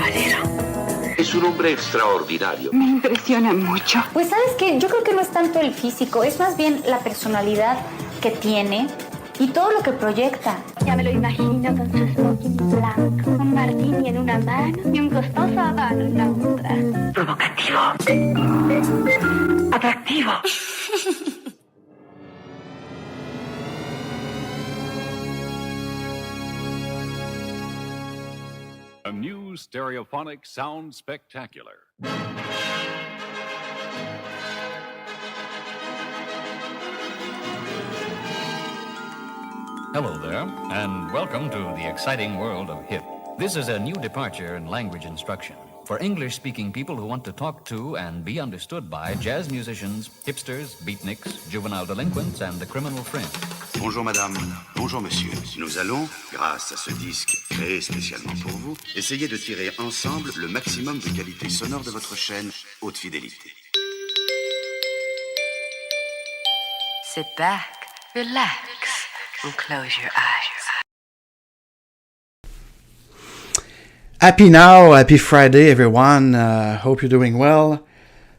caballero. Es un hombre extraordinario. Me impresiona mucho. Pues sabes que yo creo que no es tanto el físico, es más bien la personalidad que tiene y todo lo que proyecta. Ya me lo imagino con su smoking blanco, un martini en una mano y un costoso habano en la otra. Provocativo. Atractivo. A new stereophonic sound spectacular. Hello there, and welcome to the exciting world of HIP. This is a new departure in language instruction for English-speaking people who want to talk to and be understood by jazz musicians, hipsters, beatniks, juvenile delinquents, and the criminal fringe. Bonjour madame, bonjour monsieur. Nous allons, grâce à ce disque créé spécialement pour vous, essayer de tirer ensemble le maximum de qualité sonore de votre chaîne haute fidélité. Sit back, relax, and close your eyes. Happy now, happy Friday, everyone. Hope you're doing well.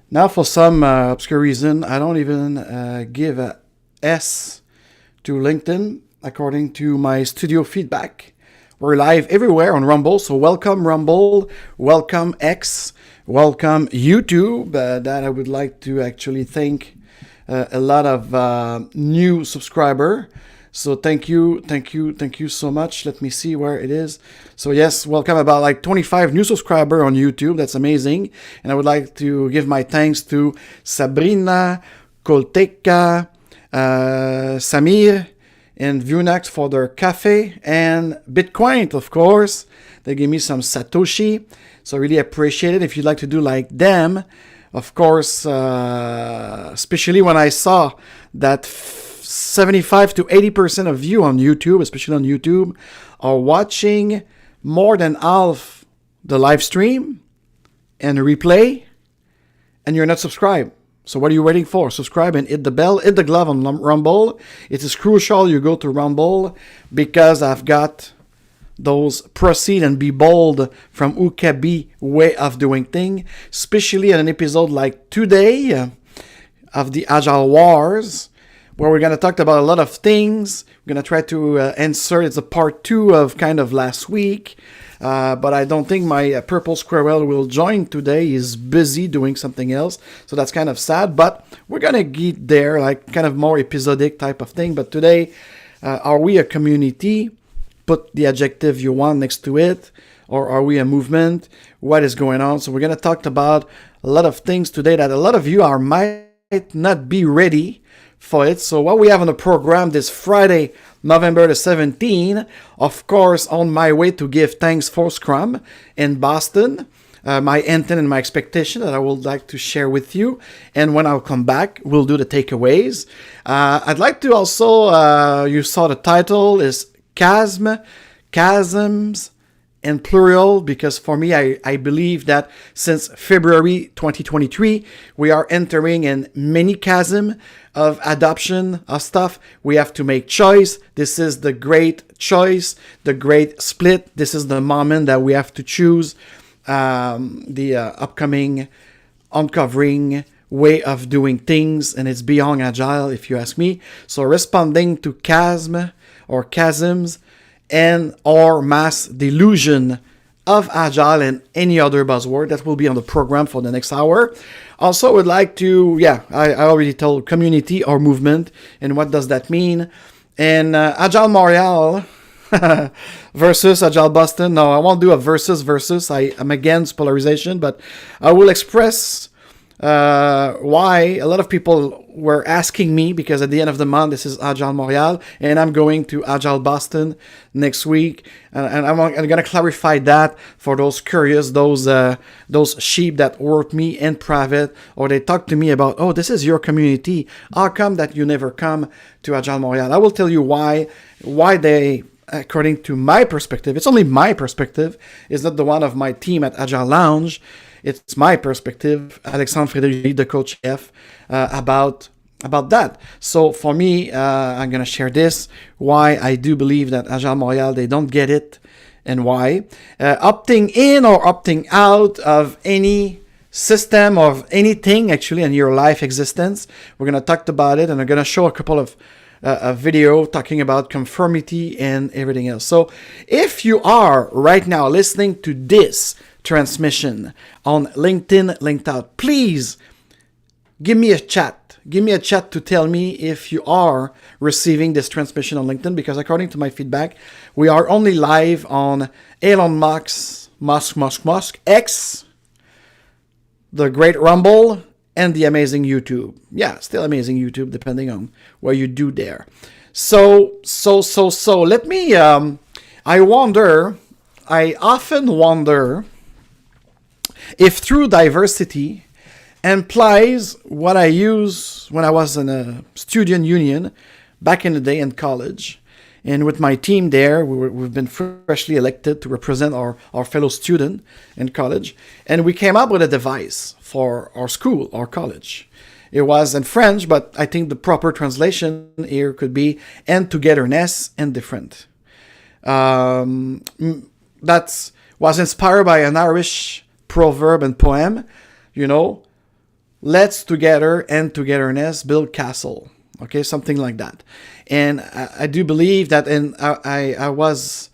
Now, for some obscure reason, I don't even give a S to LinkedIn, according to my studio feedback. We're live everywhere on Rumble, so welcome Rumble, welcome X, welcome YouTube. That I would like to actually thank a lot of new subscriber. So thank you so much. Let me see where it is. So yes, welcome about like 25 new subscribers on YouTube. That's amazing. And I would like to give my thanks to Sabrina, Kolteka, Samir, and Vunax for their cafe, and Bitcoin, of course. They gave me some Satoshi. So I really appreciate it. If you'd like to do like them, of course, especially when I saw that 75 to 80% of you on YouTube, especially on YouTube, are watching more than half the live stream and replay, and you're not subscribed. So what are you waiting for? Subscribe and hit the bell, hit the glove on Rumble. It is crucial you go to Rumble because I've got those proceed and be bold from Ukabi way of doing things, especially in an episode like today of the Agile Wars, where we're going to talk about a lot of things. We're going to try to answer, it's a part 2 of kind of last week, but I don't think my Purple Squirrel will join today. He's busy doing something else, so that's kind of sad, but we're going to get there, like kind of more episodic type of thing. But today, are we a community? Put the adjective you want next to it, or are we a movement? What is going on? So we're going to talk about a lot of things today that a lot of you might not be ready for it. So what we have on the program this Friday, November the 17th, of course, on my way to give thanks for Scrum in Boston, my intent and my expectation that I would like to share with you. And when I'll come back, we'll do the takeaways. I'd like to also, you saw the title is Chasms, in plural, because for me, I believe that since February 2023, we are entering in many chasm of adoption of stuff. We have to make choice. This is the great choice, the great split. This is the moment that we have to choose the upcoming uncovering way of doing things, and it's beyond agile, if you ask me. So responding to chasm or chasms and or mass delusion of agile and any other buzzword that will be on the program for the next hour. Also would like to, I already told community or movement, and what does that mean? And Agile Montréal versus Agile Boston. No, I won't do a versus. I'm against polarization, but I will express why a lot of people were asking me, because at the end of the month, this is Agile Montréal, and I'm going to Agile Boston next week, and I'm going to clarify that for those curious, those sheep that work me in private, or they talk to me about, oh, this is your community, how come that you never come to Agile Montréal? I will tell you why they, according to my perspective, it's only my perspective, it's not the one of my team at Agile Lounge. It's my perspective, Alexandre Frédéric, the coach-chef, about that. So for me, I'm going to share this, why I do believe that Agile Montréal, they don't get it, and why. Opting in or opting out of any system of anything actually in your life existence. We're going to talk about it, and I'm going to show a couple of a video talking about conformity and everything else. So if you are right now listening to this transmission on LinkedIn, Linked Out, please give me a chat. Give me a chat to tell me if you are receiving this transmission on LinkedIn, because according to my feedback, we are only live on Elon Musk, X, the Great Rumble, and the amazing YouTube. Yeah, still amazing YouTube, depending on what you do there. So, let me, I often wonder if true diversity implies what I use when I was in a student union back in the day in college. And with my team there, we've been freshly elected to represent our fellow student in college. And we came up with a device for our school, our college. It was in French, but I think the proper translation here could be "and togetherness and different." That was inspired by an Irish proverb and poem, let's together and togetherness build castle. Okay, something like that. And I do believe that I was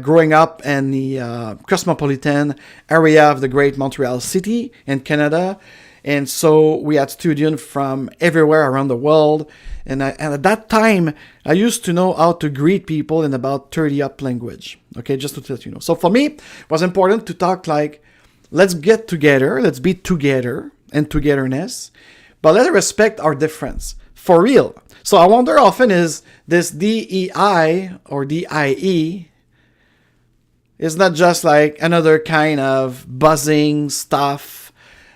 growing up in the cosmopolitan area of the great Montreal city in Canada. And so we had students from everywhere around the world. And at that time, I used to know how to greet people in about 30 up language. Okay, just to let you know. So for me, it was important to talk like, let's get together, let's be together and togetherness, but let's respect our difference. For real. So I wonder often is this DEI or DIE is not just like another kind of buzzing stuff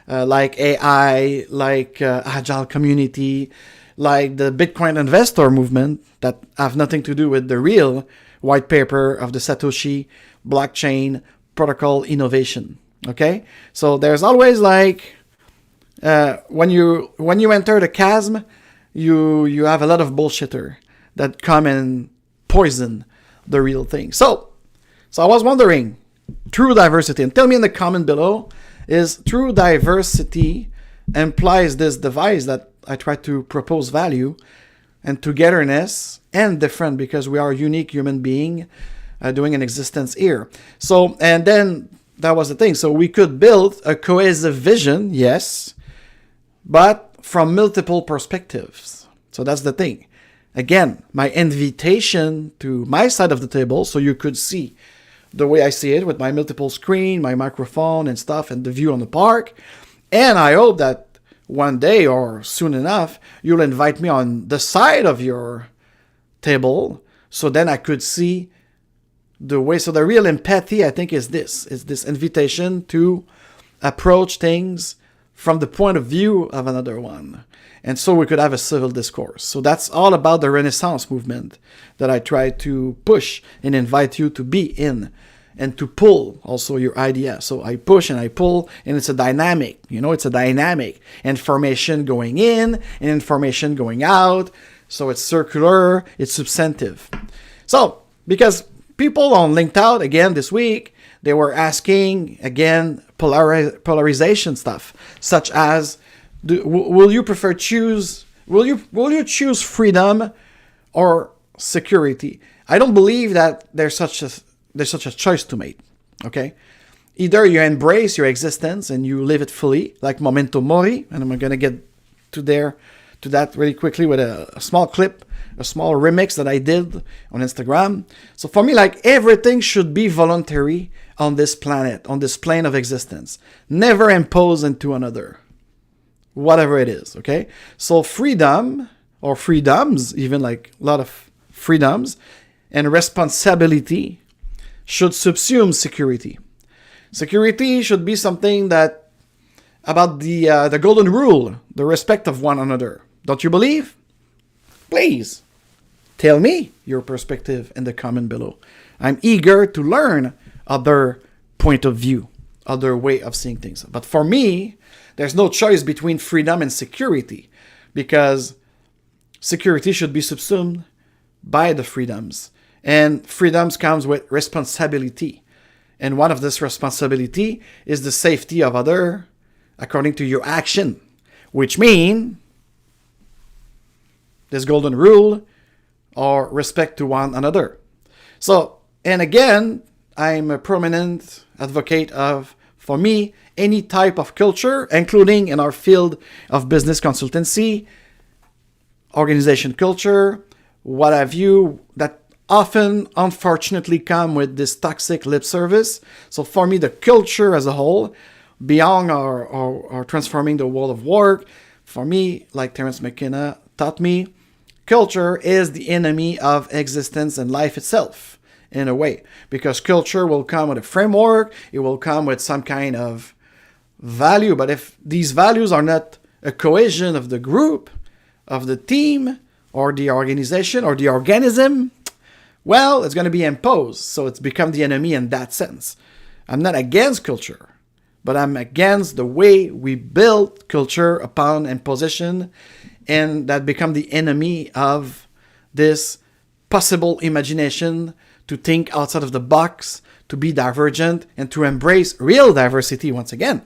like AI, like Agile community, like the Bitcoin investor movement that have nothing to do with the real white paper of the Satoshi blockchain protocol innovation. Okay? So there's always like when you enter the chasm, you have a lot of bullshitter that come and poison the real thing. So I was wondering, true diversity, and tell me in the comment below, is true diversity implies this device that I try to propose value and togetherness and different, because we are unique human being doing an existence here. So, and then that was the thing. So we could build a cohesive vision, yes, but from multiple perspectives. So that's the thing. Again, my invitation to my side of the table, so you could see the way I see it with my multiple screen, my microphone and stuff, and the view on the park. And I hope that one day or soon enough, you'll invite me on the side of your table, so then I could see the way. So the real empathy, I think, is this invitation to approach things from the point of view of another one. And so we could have a civil discourse. So that's all about the Renaissance movement that I try to push and invite you to be in and to pull also your idea. So I push and I pull, and it's a dynamic, it's a dynamic. Information going in and information going out. So it's circular, it's substantive. So, because people on Linked Out, again, this week, they were asking, again, polarization stuff, such as, will you choose freedom or security? I don't believe that there's such a choice to make. Okay, either you embrace your existence and you live it fully, like Memento Mori, and I'm gonna get to that really quickly with a small clip, a small remix that I did on Instagram. So for me, like, everything should be voluntary on this planet, on this plane of existence, never impose into another, whatever it is. Okay, so freedom or freedoms, even like a lot of freedoms and responsibility should subsume security. Security should be something that about the golden rule, the respect of one another. Don't you believe? Please tell me your perspective in the comment below. I'm eager to learn other point of view, other way of seeing things. But for me, there's no choice between freedom and security, because security should be subsumed by the freedoms. And freedoms comes with responsibility. And one of this responsibility is the safety of other according to your action, which mean this golden rule or respect to one another. So, and again, I'm a prominent advocate of, for me, any type of culture, including in our field of business consultancy, organization culture, what have you, that often, unfortunately, come with this toxic lip service. So for me, the culture as a whole, beyond our transforming the world of work, for me, like Terence McKenna taught me, culture is the enemy of existence and life itself, in a way. Because culture will come with a framework, it will come with some kind of value. But if these values are not a cohesion of the group, of the team, or the organization, or the organism, well, it's going to be imposed. So it's become the enemy in that sense. I'm not against culture, but I'm against the way we build culture upon imposition, and that become the enemy of this possible imagination to think outside of the box, to be divergent, and to embrace real diversity once again.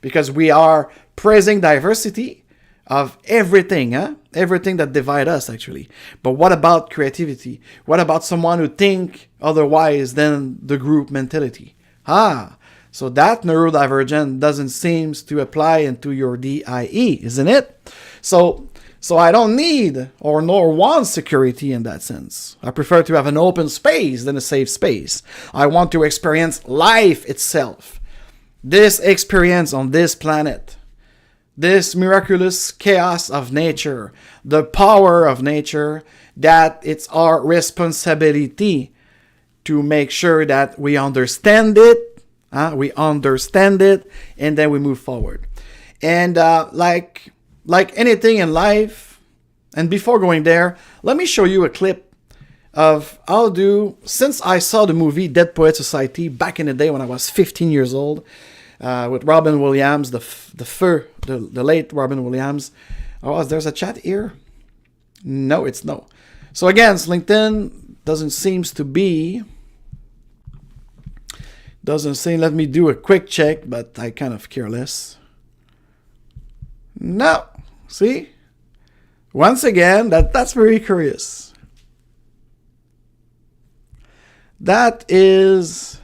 Because we are praising diversity of everything, everything that divides us, actually. But what about creativity? What about someone who think otherwise than the group mentality? So that neurodivergent doesn't seem to apply into your DIE, isn't it? So I don't need or nor want security in that sense. I prefer to have an open space than a safe space. I want to experience life itself. This experience on this planet. This miraculous chaos of nature, the power of nature, that it's our responsibility to make sure that we understand it, and then we move forward. And like anything in life, and before going there, let me show you a clip of since I saw the movie Dead Poet Society back in the day when I was 15 years old, with Robin Williams, the late Robin Williams. Oh, there's a chat here? No, it's no. So again, LinkedIn doesn't seem, let me do a quick check, but I kind of care less. No, see? Once again, that's very curious. That is...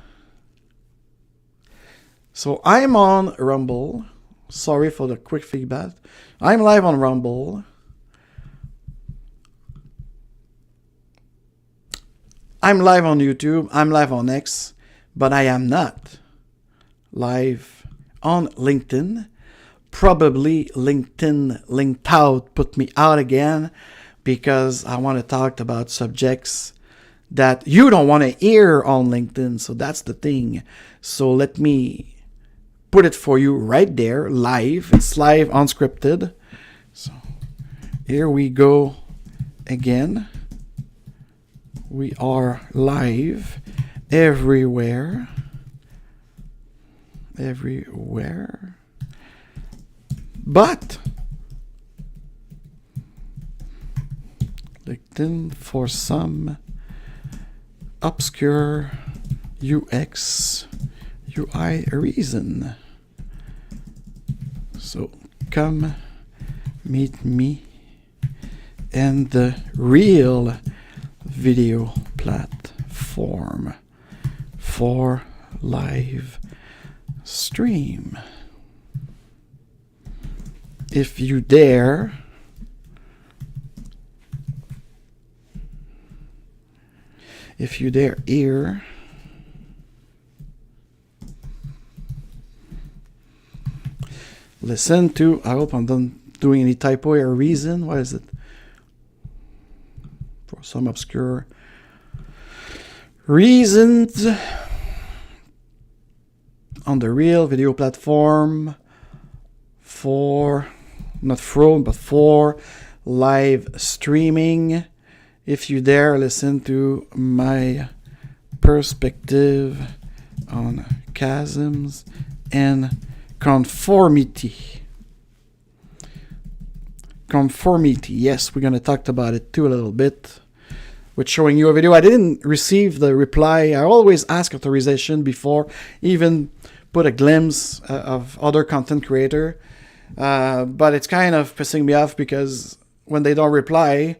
So I'm on Rumble. Sorry for the quick feedback. I'm live on Rumble. I'm live on YouTube. I'm live on X. But I am not live on LinkedIn. Probably LinkedIn linked out, put me out again, because I want to talk about subjects that you don't want to hear on LinkedIn. So that's the thing. So let me put it for you right there, live. It's live, unscripted. So here we go again. We are live everywhere. But LinkedIn, for some obscure UX UI reason. So come meet me in the real video platform for live stream. If you dare, here, listen to, I hope I'm not doing any typo or reason. What is it? For some obscure reasons, on the real video platform for live streaming. If you dare listen to my perspective on chasms and conformity. Conformity, yes, we're going to talk about it too a little bit. with showing you a video. I didn't receive the reply. I always ask authorization before even put a glimpse of other content creator. But it's kind of pissing me off because when they don't reply,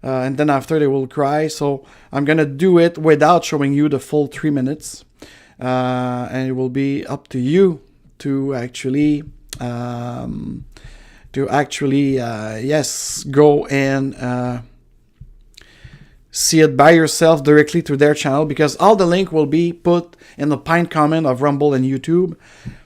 and then after they will cry. So I'm going to do it without showing you the full 3 minutes. And it will be up to you to actually, yes, go and see it by yourself directly to their channel, because all the link will be put in the pinned comment of Rumble and YouTube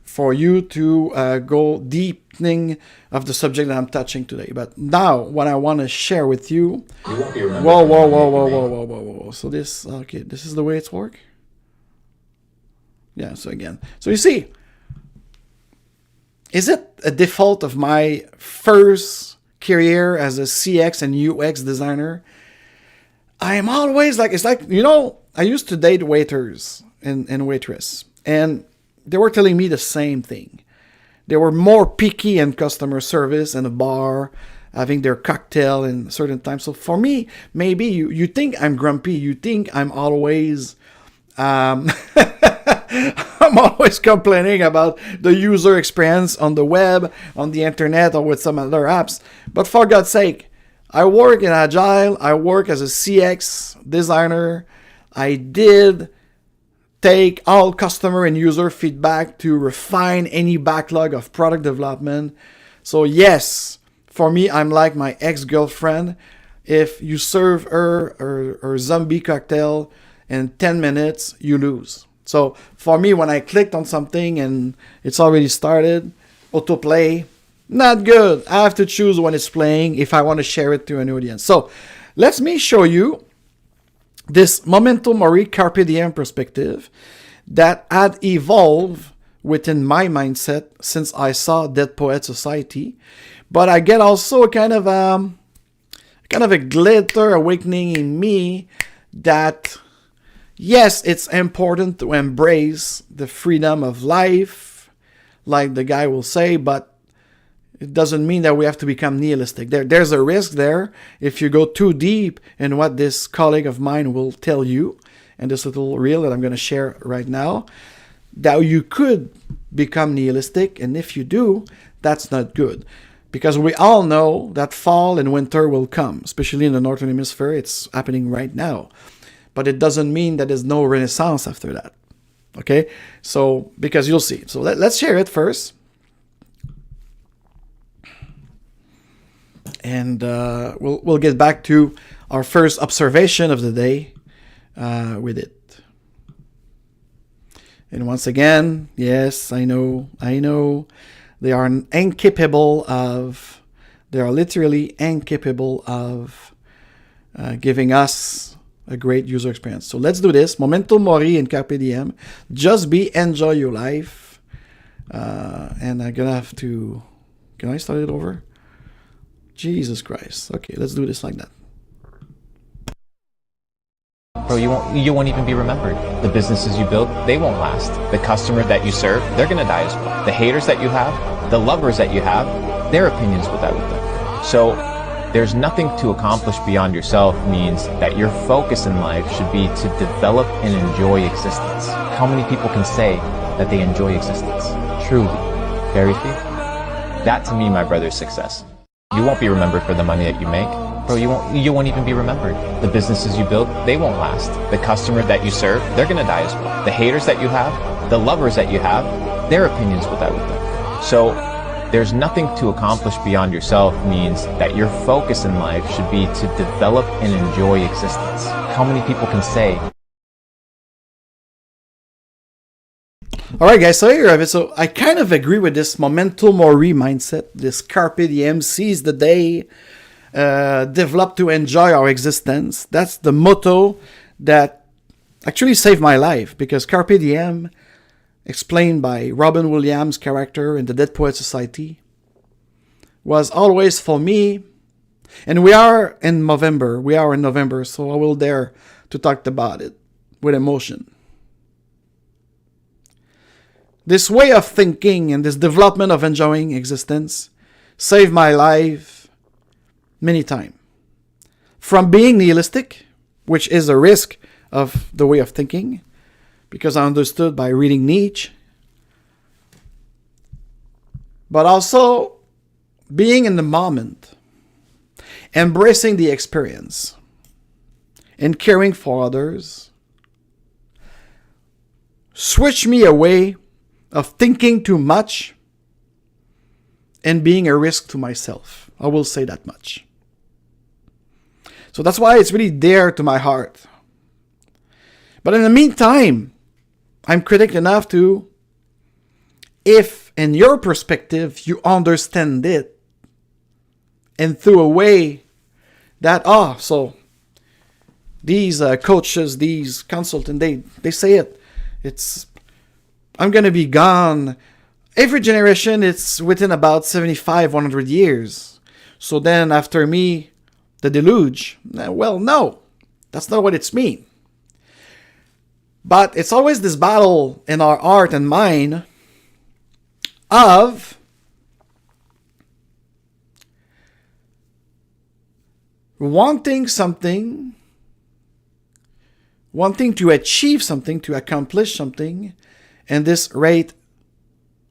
for you to go deepening of the subject that I'm touching today. But now, what I want to share with you... Whoa. So this is the way it's work? Yeah, so again. So you see, is it a default of my first career as a CX and UX designer? I am always like, it's like, I used to date waiters and waitress, and they were telling me the same thing. They were more picky in customer service in a bar, having their cocktail in certain times. So for me, maybe you think I'm grumpy. You think I'm always... I'm always complaining about the user experience on the web, on the internet, or with some other apps. But for God's sake, I work in Agile. I work as a CX designer. I did take all customer and user feedback to refine any backlog of product development. So yes, for me, I'm like my ex-girlfriend. If you serve her zombie cocktail in 10 minutes, you lose. So for me, when I clicked on something and it's already started, autoplay, not good. I have to choose when it's playing if I want to share it to an audience. So let me show you this Memento Mori Carpe Diem perspective that had evolved within my mindset since I saw Dead Poet Society. But I get also a kind of a glitter awakening in me that, yes, it's important to embrace the freedom of life, like the guy will say, but it doesn't mean that we have to become nihilistic. There's a risk there if you go too deep in what this colleague of mine will tell you, and this little reel that I'm going to share right now, that you could become nihilistic, and if you do, that's not good. Because we all know that fall and winter will come, especially in the Northern Hemisphere. It's happening right now. But it doesn't mean that there's no renaissance after that. Okay? So, because you'll see. So let's share it first. And we'll get back to our first observation of the day with it. And once again, yes, I know, they are literally incapable of giving us a great user experience. So let's do this. Memento Mori and Carpe Diem. Just enjoy your life. And I'm gonna have to... Can I start it over? Jesus Christ. Okay, let's do this like that. Bro, you won't even be remembered. The businesses you build, they won't last. The customer that you serve, they're gonna die as well. The haters that you have, the lovers that you have, their opinions will die with them. So there's nothing to accomplish beyond yourself means that your focus in life should be to develop and enjoy existence. How many people can say that they enjoy existence? Truly. Seriously? That to me, my brother, is success. You won't be remembered for the money that you make. Bro, you won't even be remembered. The businesses you build, they won't last. The customer that you serve, they're gonna die as well. The haters that you have, the lovers that you have, their opinions will die with them. So there's nothing to accomplish beyond yourself means that your focus in life should be to develop and enjoy existence. How many people can say... Alright guys, so here you have it. So I kind of agree with this Memento Mori mindset, this Carpe Diem, seize the day, develop to enjoy our existence. That's the motto that actually saved my life, because Carpe Diem, explained by Robin Williams' character in the Dead Poet Society, was always for me, and we are in November, so I will dare to talk about it with emotion. This way of thinking and this development of enjoying existence saved my life many times. From being nihilistic, which is a risk of the way of thinking, because I understood by reading Nietzsche. But also being in the moment, embracing the experience, and caring for others, switch me away of thinking too much and being a risk to myself. I will say that much. So that's why it's really dear to my heart. But in the meantime, I'm critic enough to, if in your perspective you understand it and threw away that, so these coaches, these consultants, they say it's, I'm going to be gone. Every generation, it's within about 75, 100 years. So then after me, the deluge. Well, no, that's not what it's mean. But it's always this battle in our heart and mind of wanting something, wanting to achieve something, to accomplish something, and this rat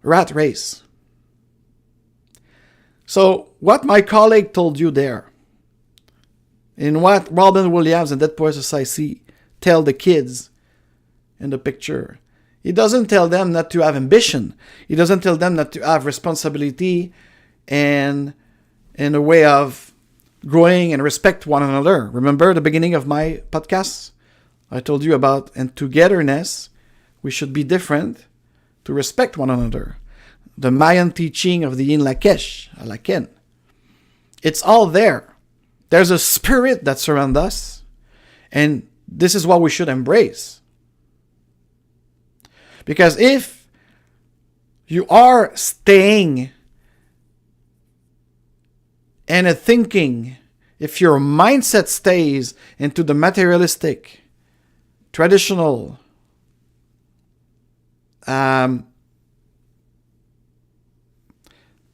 race. So what my colleague told you there, and what Robin Williams and Dead Poets Society tell the kids in the picture, he doesn't tell them not to have ambition. He doesn't tell them not to have responsibility and in a way of growing and respect one another. Remember the beginning of my podcast? I told you about in togetherness, we should be different to respect one another. The Mayan teaching of the Yin Lakesh, Alaken. It's all there. There's a spirit that surrounds us, and this is what we should embrace. Because if you are staying in a thinking, if your mindset stays into the materialistic, traditional,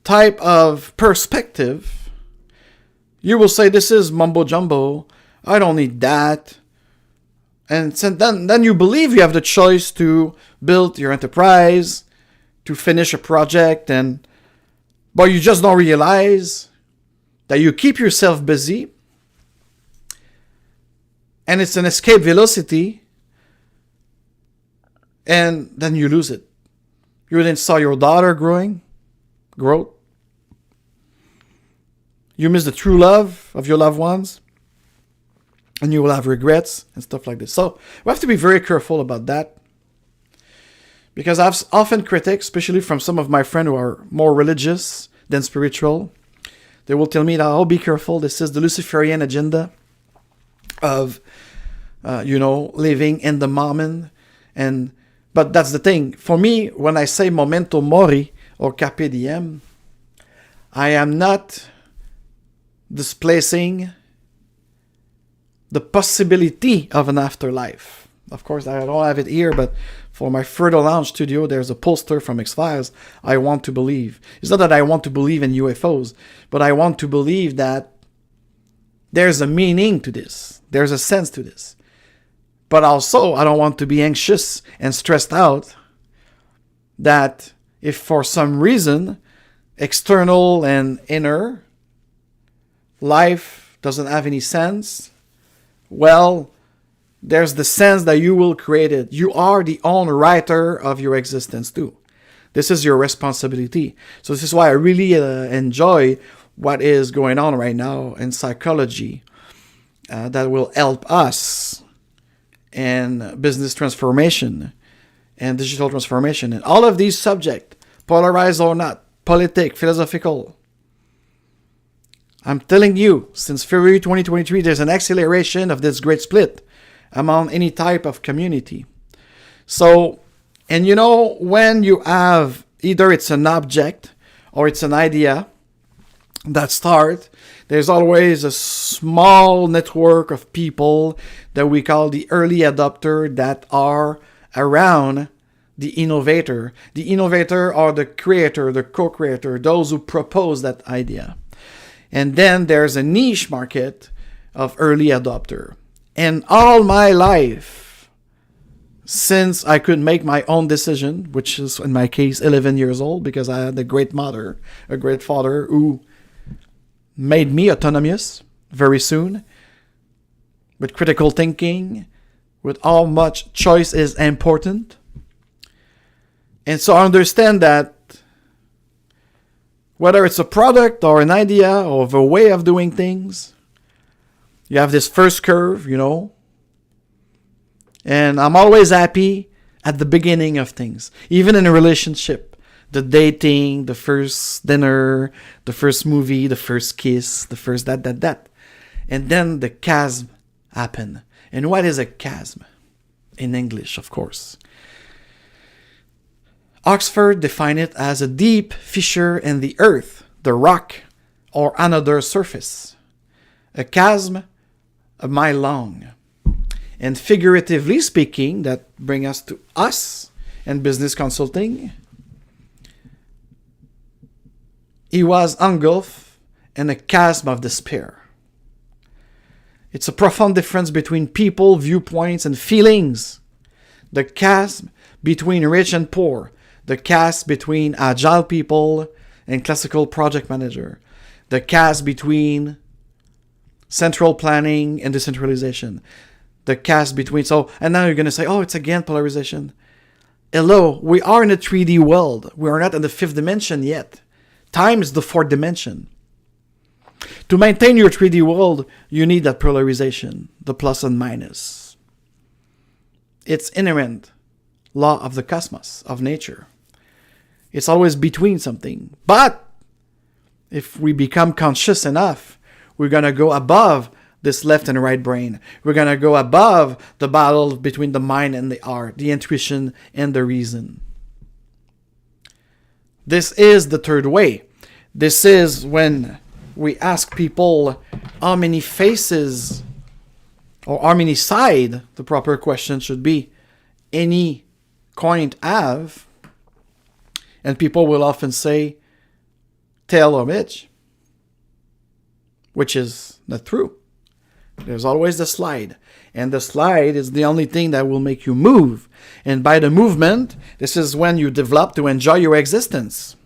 type of perspective, you will say, this is mumbo jumbo, I don't need that. And then you believe you have the choice to build your enterprise, to finish a project, but you just don't realize that you keep yourself busy, and it's an escape velocity, and then you lose it. You didn't saw your daughter grow. You miss the true love of your loved ones, and you will have regrets and stuff like this. So we have to be very careful about that, because I've often critiqued, especially from some of my friends who are more religious than spiritual. They will tell me that, oh, be careful, this is the Luciferian agenda of, living in the moment. But that's the thing. For me, when I say memento mori or carpe diem, I am not displacing the possibility of an afterlife. Of course, I don't have it here, but for my Further Lounge studio, there's a poster from X-Files. I want to believe. It's not that I want to believe in UFOs, but I want to believe that there's a meaning to this. There's a sense to this. But also, I don't want to be anxious and stressed out that if for some reason, external and inner, life doesn't have any sense, well, there's the sense that you will create it. You are the own writer of your existence too. This is your responsibility. So this is why I really enjoy what is going on right now in psychology that will help us in business transformation and digital transformation. And all of these subjects, polarized or not, politic, philosophical, I'm telling you, since February 2023, there's an acceleration of this great split among any type of community. So, and when you have either it's an object or it's an idea that start, there's always a small network of people that we call the early adopter that are around the innovator. The innovator are the creator, the co-creator, those who propose that idea. And then there's a niche market of early adopter. And all my life, since I could make my own decision, which is in my case 11 years old, because I had a great mother, a great father who made me autonomous very soon, with critical thinking, with how much choice is important. And so I understand that whether it's a product or an idea or a way of doing things, you have this first curve, and I'm always happy at the beginning of things, even in a relationship. The dating, the first dinner, the first movie, the first kiss, the first that. And then the chasm happen. And what is a chasm? In English, of course. Oxford defined it as a deep fissure in the earth, the rock, or another surface. A chasm a mile long. And figuratively speaking, that brings us to us and business consulting. He was engulfed in a chasm of despair. It's a profound difference between people, viewpoints, and feelings. The chasm between rich and poor. The chasm between agile people and classical project manager. The chasm between central planning and decentralization. The chasm between... and now you're going to say, it's again polarization. Hello, we are in a 3D world. We are not in the 5th dimension yet. Time is the 4th dimension. To maintain your 3D world, you need that polarization, the plus and minus. It's inherent law of the cosmos, of nature. It's always between something. But if we become conscious enough, we're going to go above this left and right brain. We're going to go above the battle between the mind and the heart, the intuition and the reason. This is the third way. This is when we ask people how many faces or how many sides, the proper question should be, any coin have. And people will often say, tail or midge, which is not true. There's always the slide. And the slide is the only thing that will make you move. And by the movement, this is when you develop to enjoy your existence.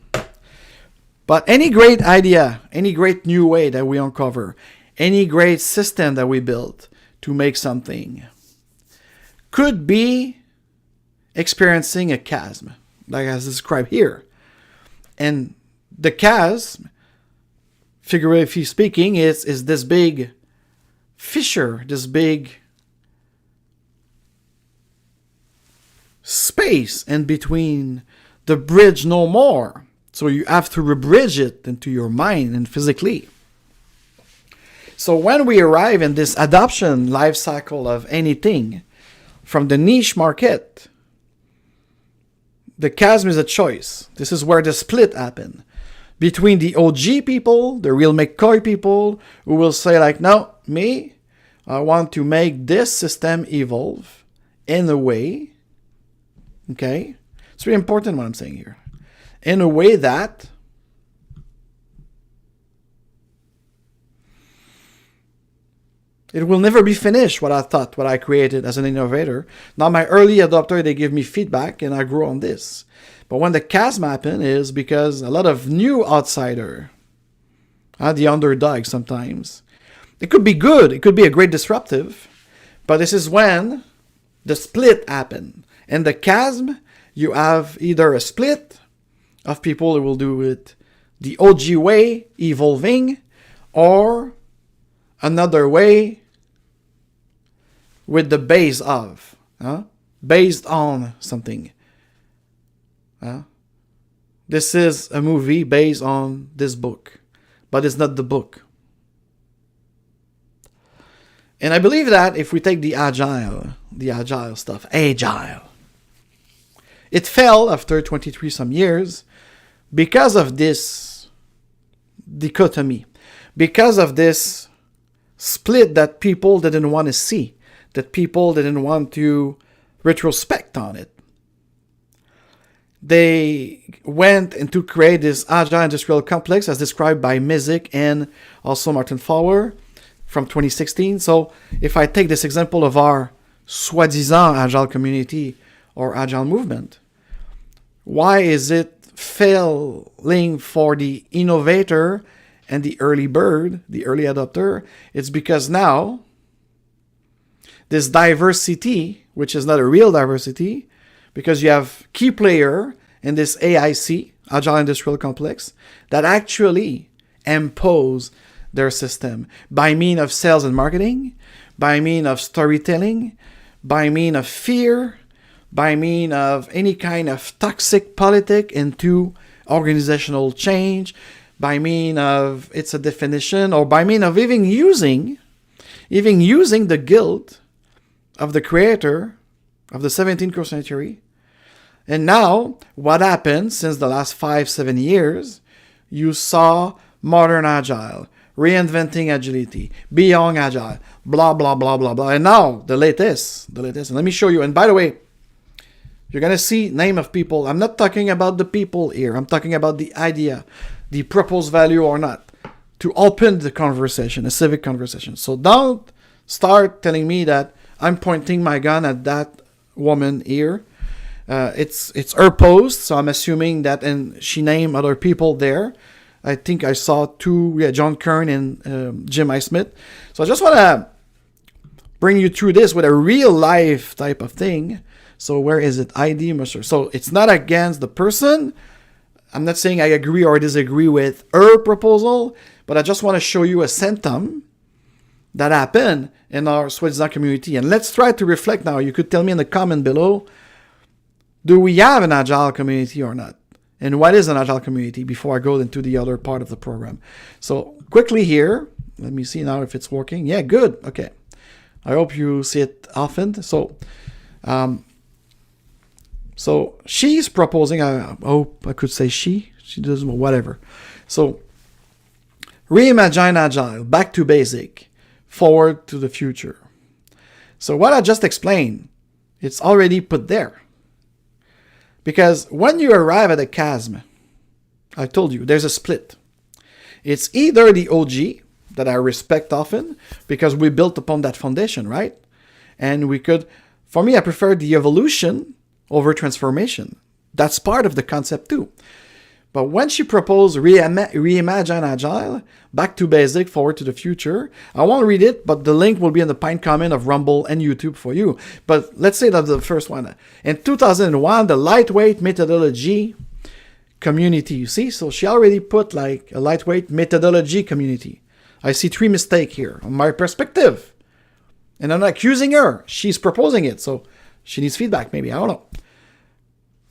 But any great idea, any great new way that we uncover, any great system that we build to make something could be experiencing a chasm, like as described here. And the chasm, figuratively speaking, is this big fissure, this big space in between the bridge no more. So you have to rebridge it into your mind and physically. So when we arrive in this adoption life cycle of anything, from the niche market, the chasm is a choice. This is where the split happens between the OG people, the real McCoy people, who will say like, no, me, I want to make this system evolve in a way, okay? It's really important what I'm saying here. In a way that it will never be finished, what I thought, what I created as an innovator. Now, my early adopter, they give me feedback, and I grow on this. But when the chasm happens is because a lot of new outsider, the underdog sometimes, it could be good, it could be a great disruptive, but this is when the split happens. In the chasm, you have either a split of people who will do it the OG way, evolving, or another way with the base of, based on something. This is a movie based on this book, but it's not the book. And I believe that if we take the agile stuff, agile, it fell after 23 some years because of this dichotomy, because of this split that people didn't want to see, that people didn't want to retrospect on it. They went and to create this agile industrial complex as described by Mizik and also Martin Fowler, from 2016. So if I take this example of our soi-disant Agile community or Agile movement, why is it failing for the innovator and the early bird, the early adopter? It's because now this diversity, which is not a real diversity, because you have key player in this AIC, Agile Industrial Complex, that actually impose their system by means of sales and marketing, by means of storytelling, by means of fear, by means of any kind of toxic politic into organizational change, by means of it's a definition, or by means of even using the guilt of the creator of the 17th century. And now, what happened since the last 5-7 years, you saw modern Agile, reinventing agility, beyond Agile, blah, blah, blah, blah, blah. And now, the latest. And let me show you. And by the way, you're going to see name of people. I'm not talking about the people here. I'm talking about the idea, the proposed value or not, to open the conversation, a civic conversation. So don't start telling me that I'm pointing my gun at that woman here. It's her post, so I'm assuming that, and she named other people there. I think I saw two, John Kern and Jim I. Smith. So I just want to bring you through this with a real life type of thing. So where is it? ID, Mr. So it's not against the person. I'm not saying I agree or disagree with her proposal, but I just want to show you a symptom that happened in our soi-disant community. And let's try to reflect now. You could tell me in the comment below, do we have an Agile community or not? And what is an Agile community before I go into the other part of the program? So quickly here, let me see now if it's working. Yeah, good. Okay. I hope you see it often. So she's proposing, I hope I could say she does whatever. So reimagine Agile, back to basic, forward to the future. So what I just explained, it's already put there. Because when you arrive at a chasm, I told you, there's a split. It's either the OG, that I respect often, because we built upon that foundation, right? And we could, for me, I prefer the evolution over transformation. That's part of the concept too. But when she proposed reimagine Agile, back to basic, forward to the future, I won't read it, but the link will be in the pinned comment of Rumble and YouTube for you. But let's say that's the first one. In 2001, the lightweight methodology community, you see? So she already put like a lightweight methodology community. I see 3 mistakes here on my perspective. And I'm not accusing her. She's proposing it, so she needs feedback maybe, I don't know.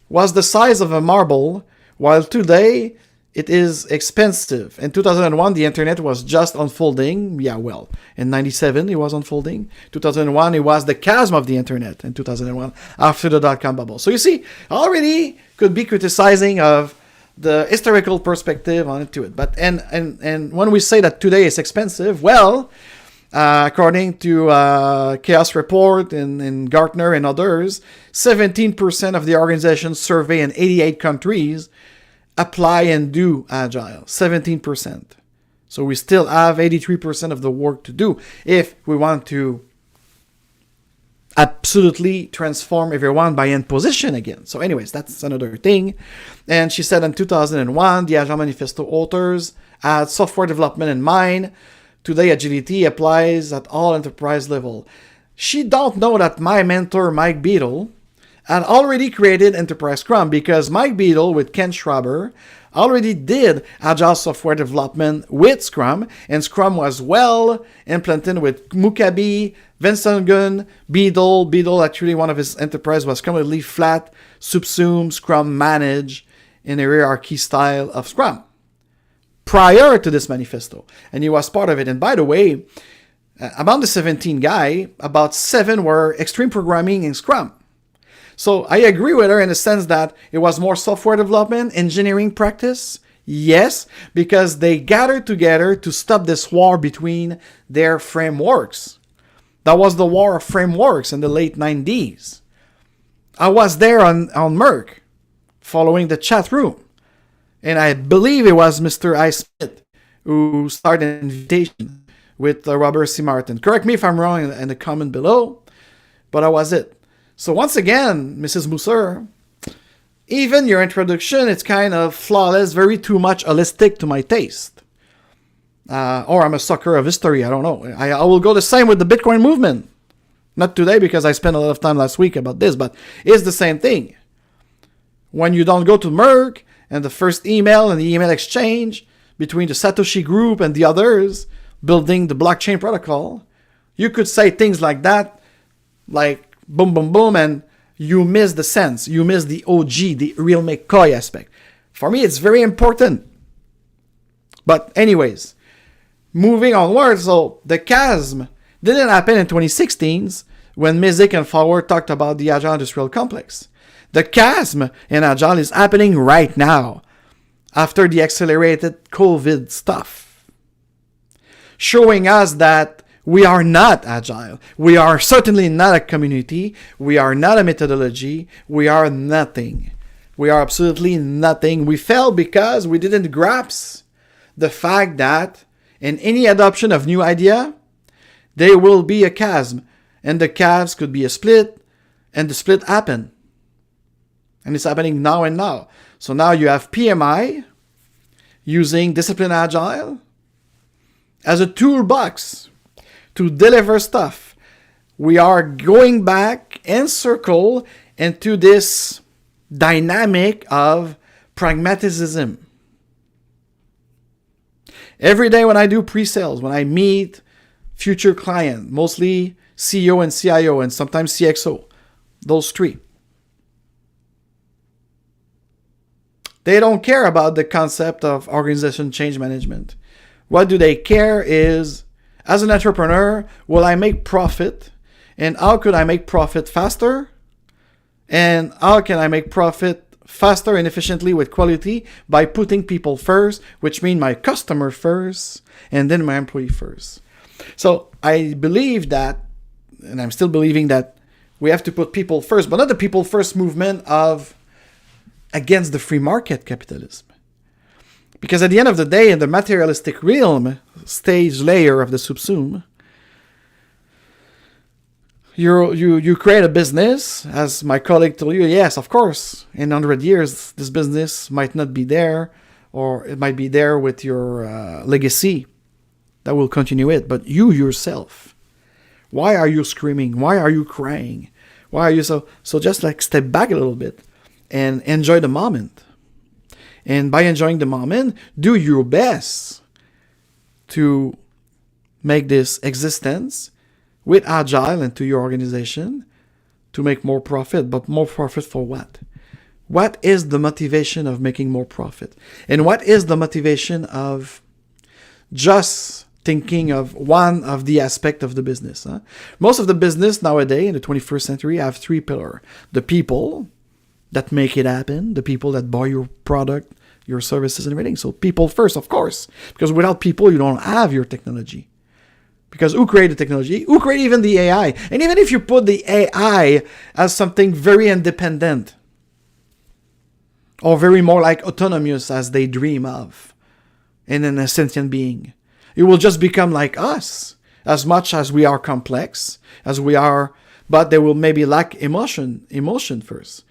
Was the size of a marble, while today it is expensive. In 2001, the internet was just unfolding. Yeah, well, in 97, it was unfolding. 2001, it was the chasm of the internet in 2001, after the dot-com bubble. So you see, already could be criticizing of the historical perspective on it to it. But and when we say that today is expensive, well, according to Chaos Report and Gartner and others, 17% of the organizations surveyed in 88 countries apply and do Agile. 17%. So we still have 83% of the work to do if we want to absolutely transform everyone by imposition again. So anyways, that's another thing. And she said in 2001, the Agile Manifesto authors had software development in mind. Today, agility applies at all enterprise level. She don't know that my mentor, Mike Beadle, had already created Enterprise Scrum, because Mike Beadle with Ken Schraber already did Agile software development with Scrum, and Scrum was well implemented with Mukabe, Vincent Gunn, Beadle. Beadle, actually, one of his enterprise was completely flat, subsumed, Scrum managed in a hierarchy style of Scrum prior to this manifesto, and he was part of it. And by the way, among the 17 guys, about 7 were extreme programming in Scrum. So I agree with her in the sense that it was more software development, engineering practice. Yes, because they gathered together to stop this war between their frameworks. That was the war of frameworks in the late 90s. I was there on Merck, following the chat room. And I believe it was Mr. I. Smith who started an invitation with Robert C. Martin. Correct me if I'm wrong in the comment below, but that was it. So once again, Mrs. Musser, even your introduction, it's kind of flawless, very too much holistic to my taste. Or I'm a sucker of history, I don't know. I will go the same with the Bitcoin movement. Not today because I spent a lot of time last week about this, but it's the same thing. When you don't go to Merck and the first email and the email exchange between the Satoshi group and the others building the blockchain protocol, you could say things like that, like boom, boom, boom, and you miss the sense. You miss the OG, the real McCoy aspect. For me, it's very important. But anyways, moving onward, so the Chasm didn't happen in 2016 when Mizik and Fowler talked about the Agile Industrial Complex. The Chasm in Agile is happening right now, after the accelerated COVID stuff, showing us that we are not Agile. We are certainly not a community. We are not a methodology. We are nothing. We are absolutely nothing. We failed because we didn't grasp the fact that in any adoption of new idea, there will be a chasm, and the chasm could be a split, and the split happened. And it's happening now and now. So now you have PMI using Discipline Agile as a toolbox to deliver stuff. We are going back in circle into this dynamic of pragmatism. Every day when I do pre-sales, when I meet future client, mostly CEO and CIO and sometimes CXO, those three, they don't care about the concept of organization change management. What do they care is, as an entrepreneur, will I make profit? And how could I make profit faster? And how can I make profit faster and efficiently with quality? By putting people first, which means my customer first, and then my employee first. So I believe that, and I'm still believing that we have to put people first, but not the people first movement of against the free market capitalism. Because at the end of the day, in the materialistic realm, stage layer of the subsume, you create a business, as my colleague told you, yes, of course, in 100 years, this business might not be there, or it might be there with your legacy that will continue it. But you yourself, why are you screaming? Why are you crying? Why are you so just like step back a little bit and enjoy the moment. And by enjoying the moment, do your best to make this existence with Agile into your organization to make more profit. But more profit for what? What is the motivation of making more profit? And what is the motivation of just thinking of one of the aspect of the business? Huh? Most of the business nowadays in the 21st century have three pillars. The people that make it happen, the people that buy your product, your services and everything. So people first, of course, because without people, you don't have your technology. Because who created technology? Who created even the AI? And even if you put the AI as something very independent, or very more like autonomous as they dream of, and a sentient being, it will just become like us, as much as we are complex, as we are, but they will maybe lack emotion first.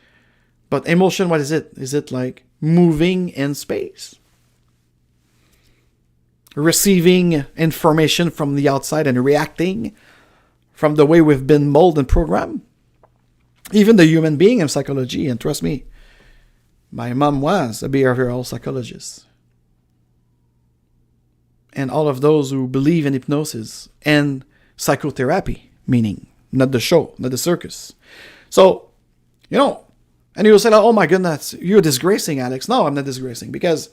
But emotion, what is it? Is it like moving in space? Receiving information from the outside and reacting from the way we've been molded and programmed? Even the human being in psychology, and trust me, my mom was a behavioral psychologist. And all of those who believe in hypnosis and psychotherapy, meaning not the show, not the circus. So, and you will say, oh my goodness, you're disgracing Alex. No, I'm not disgracing, because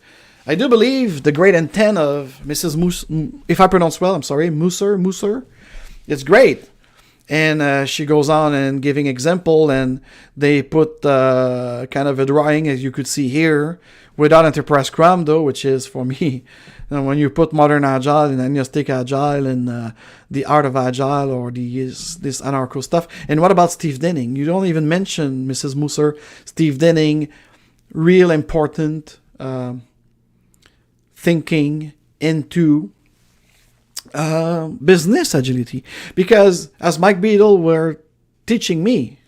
I do believe the great intent of Mrs. if I pronounce well, I'm sorry, Musser, it's great. And she goes on and giving example, and they put kind of a drawing, as you could see here, without Enterprise Scrum, though, which is, for me, when you put modern Agile and agnostic Agile and the art of Agile or this anarcho stuff. And what about Steve Denning? You don't even mention Mrs. Musser. Steve Denning, real important thinking into business agility. Because as Mike Beadle were teaching me,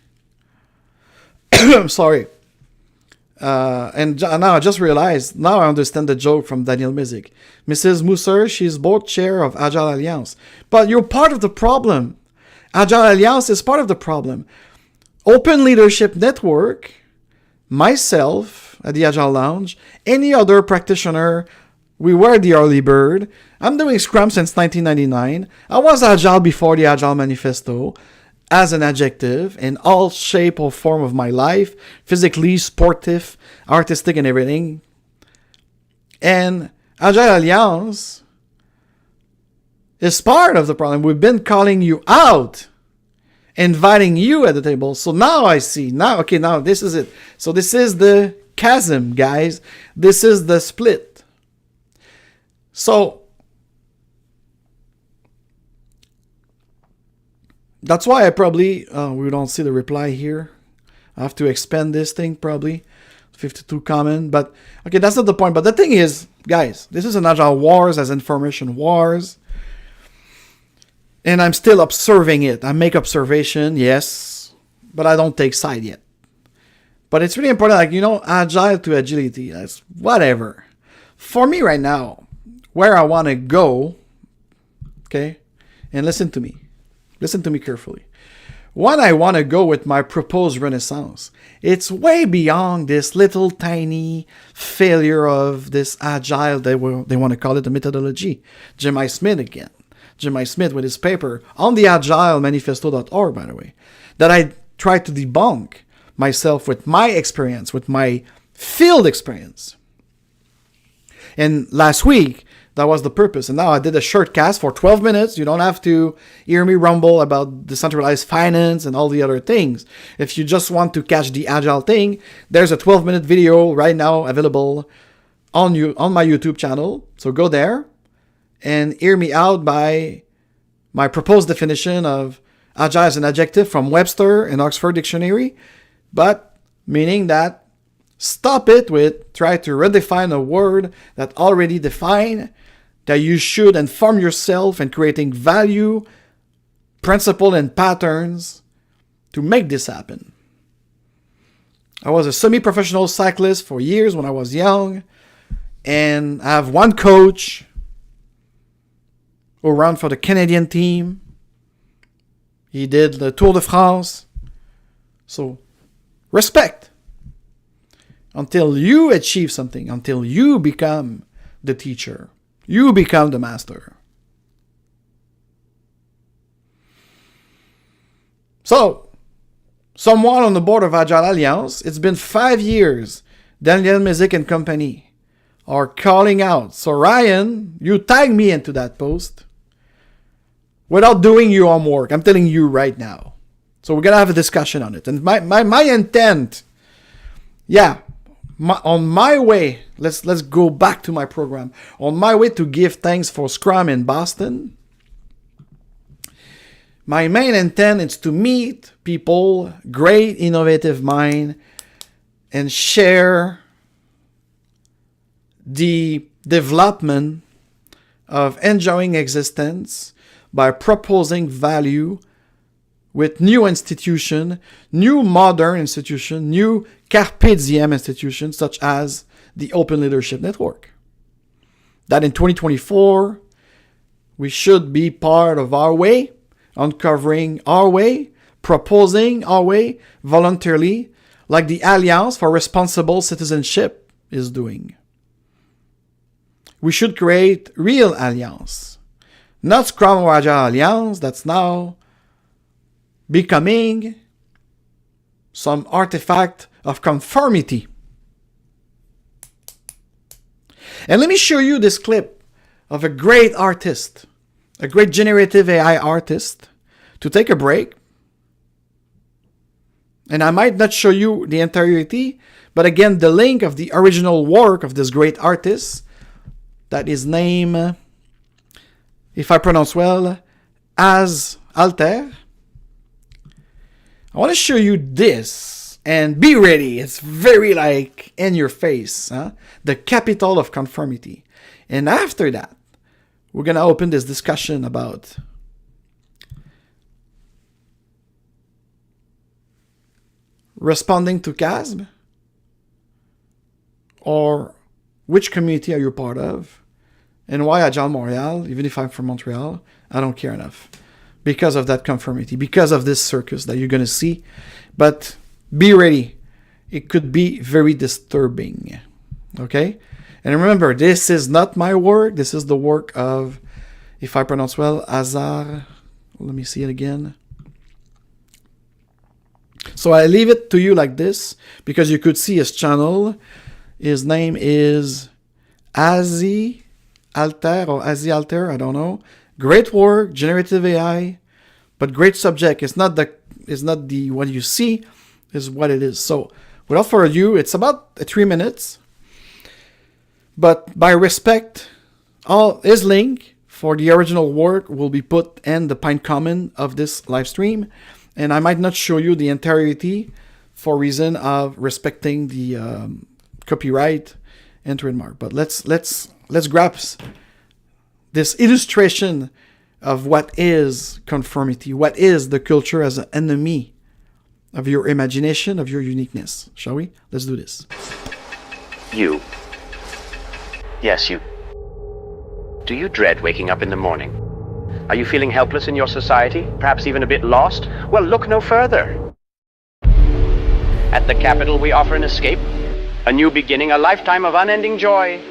I'm sorry, and now I just realized, now I understand the joke from Daniel Mizik. Mrs. Musser, she's board chair of Agile Alliance. But you're part of the problem. Agile Alliance is part of the problem. Open Leadership Network, myself at the Agile Lounge, any other practitioner, we were the early bird. I'm doing Scrum since 1999. I was Agile before the Agile Manifesto as an adjective in all shape or form of my life, physically, sportive, artistic, and everything. And Agile Alliance is part of the problem. We've been calling you out, inviting you at the table. So now I see. Now this is it. So this is the chasm, guys. This is the split. So that's why I probably, we don't see the reply here. I have to expand this thing probably. 52 comment. But, okay, that's not the point. But the thing is, guys, this is an Agile Wars as information wars. And I'm still observing it. I make observation, yes. But I don't take side yet. But it's really important, like, agile to agility. That's whatever. For me right now, where I want to go, okay, and listen to me carefully. When I want to go with my proposed renaissance, it's way beyond this little tiny failure of this agile, they want to call it the methodology. Jim I. Smith again. Jim I. Smith with his paper on the agilemanifesto.org, by the way, that I tried to debunk myself with my experience, with my field experience. And last week, that was the purpose. And now I did a short cast for 12 minutes. You don't have to hear me rumble about decentralized finance and all the other things. If you just want to catch the agile thing, there's a 12-minute video right now available on my YouTube channel. So go there and hear me out by my proposed definition of agile as an adjective from Webster and Oxford Dictionary. But meaning that stop it with try to redefine a word that already defined, that you should inform yourself in creating value, principle, and patterns to make this happen. I was a semi-professional cyclist for years when I was young, and I have one coach who ran for the Canadian team. He did the Tour de France. So, respect. Until you achieve something, until you become the teacher, you become the master. So, someone on the board of Agile Alliance, it's been 5 years, Daniel Mizik and company are calling out. So Ryan, you tag me into that post without doing your homework. I'm telling you right now. So we're going to have a discussion on it. And my intent, on my way, let's go back to my program. On my way to give thanks for Scrum in Boston, my main intent is to meet people, great innovative mind, and share the development of enjoying existence by proposing value with new institution, new modern institution, new carpe diem institutions such as the Open Leadership Network. That in 2024, we should be part of our way, uncovering our way, proposing our way voluntarily, like the Alliance for Responsible Citizenship is doing. We should create real alliance, not Scrum or Agile Alliance that's now becoming some artifact of conformity. And let me show you this clip of a great artist, a great generative AI artist, to take a break. And I might not show you the entirety, but again, the link of the original work of this great artist, that is named, if I pronounce well, As Alter. I want to show you this, and be ready. It's very in your face, huh? The capital of conformity. And after that, we're going to open this discussion about responding to Chasm, or which community are you part of, and why Agile Montréal. Even if I'm from Montreal, I don't care enough because of that conformity, because of this circus that you're going to see. But be ready. It could be very disturbing. Okay? And remember, this is not my work. This is the work of, if I pronounce well, Azar. Let me see it again. So I leave it to you like this, because you could see his channel. His name is Azialter or Azialter, I don't know. Great work, generative AI, but great subject. It's not the what you see, is what it is. So without further ado, it's about 3 minutes. But by respect, all his link for the original work will be put in the pinned comment of this live stream. And I might not show you the entirety for reason of respecting the copyright and trademark. But let's grasp this illustration of what is conformity, what is the culture as an enemy of your imagination, of your uniqueness. Shall we? Let's do this. You. Yes, you. Do you dread waking up in the morning? Are you feeling helpless in your society? Perhaps even a bit lost? Well, look no further. At the capital, we offer an escape, a new beginning, a lifetime of unending joy.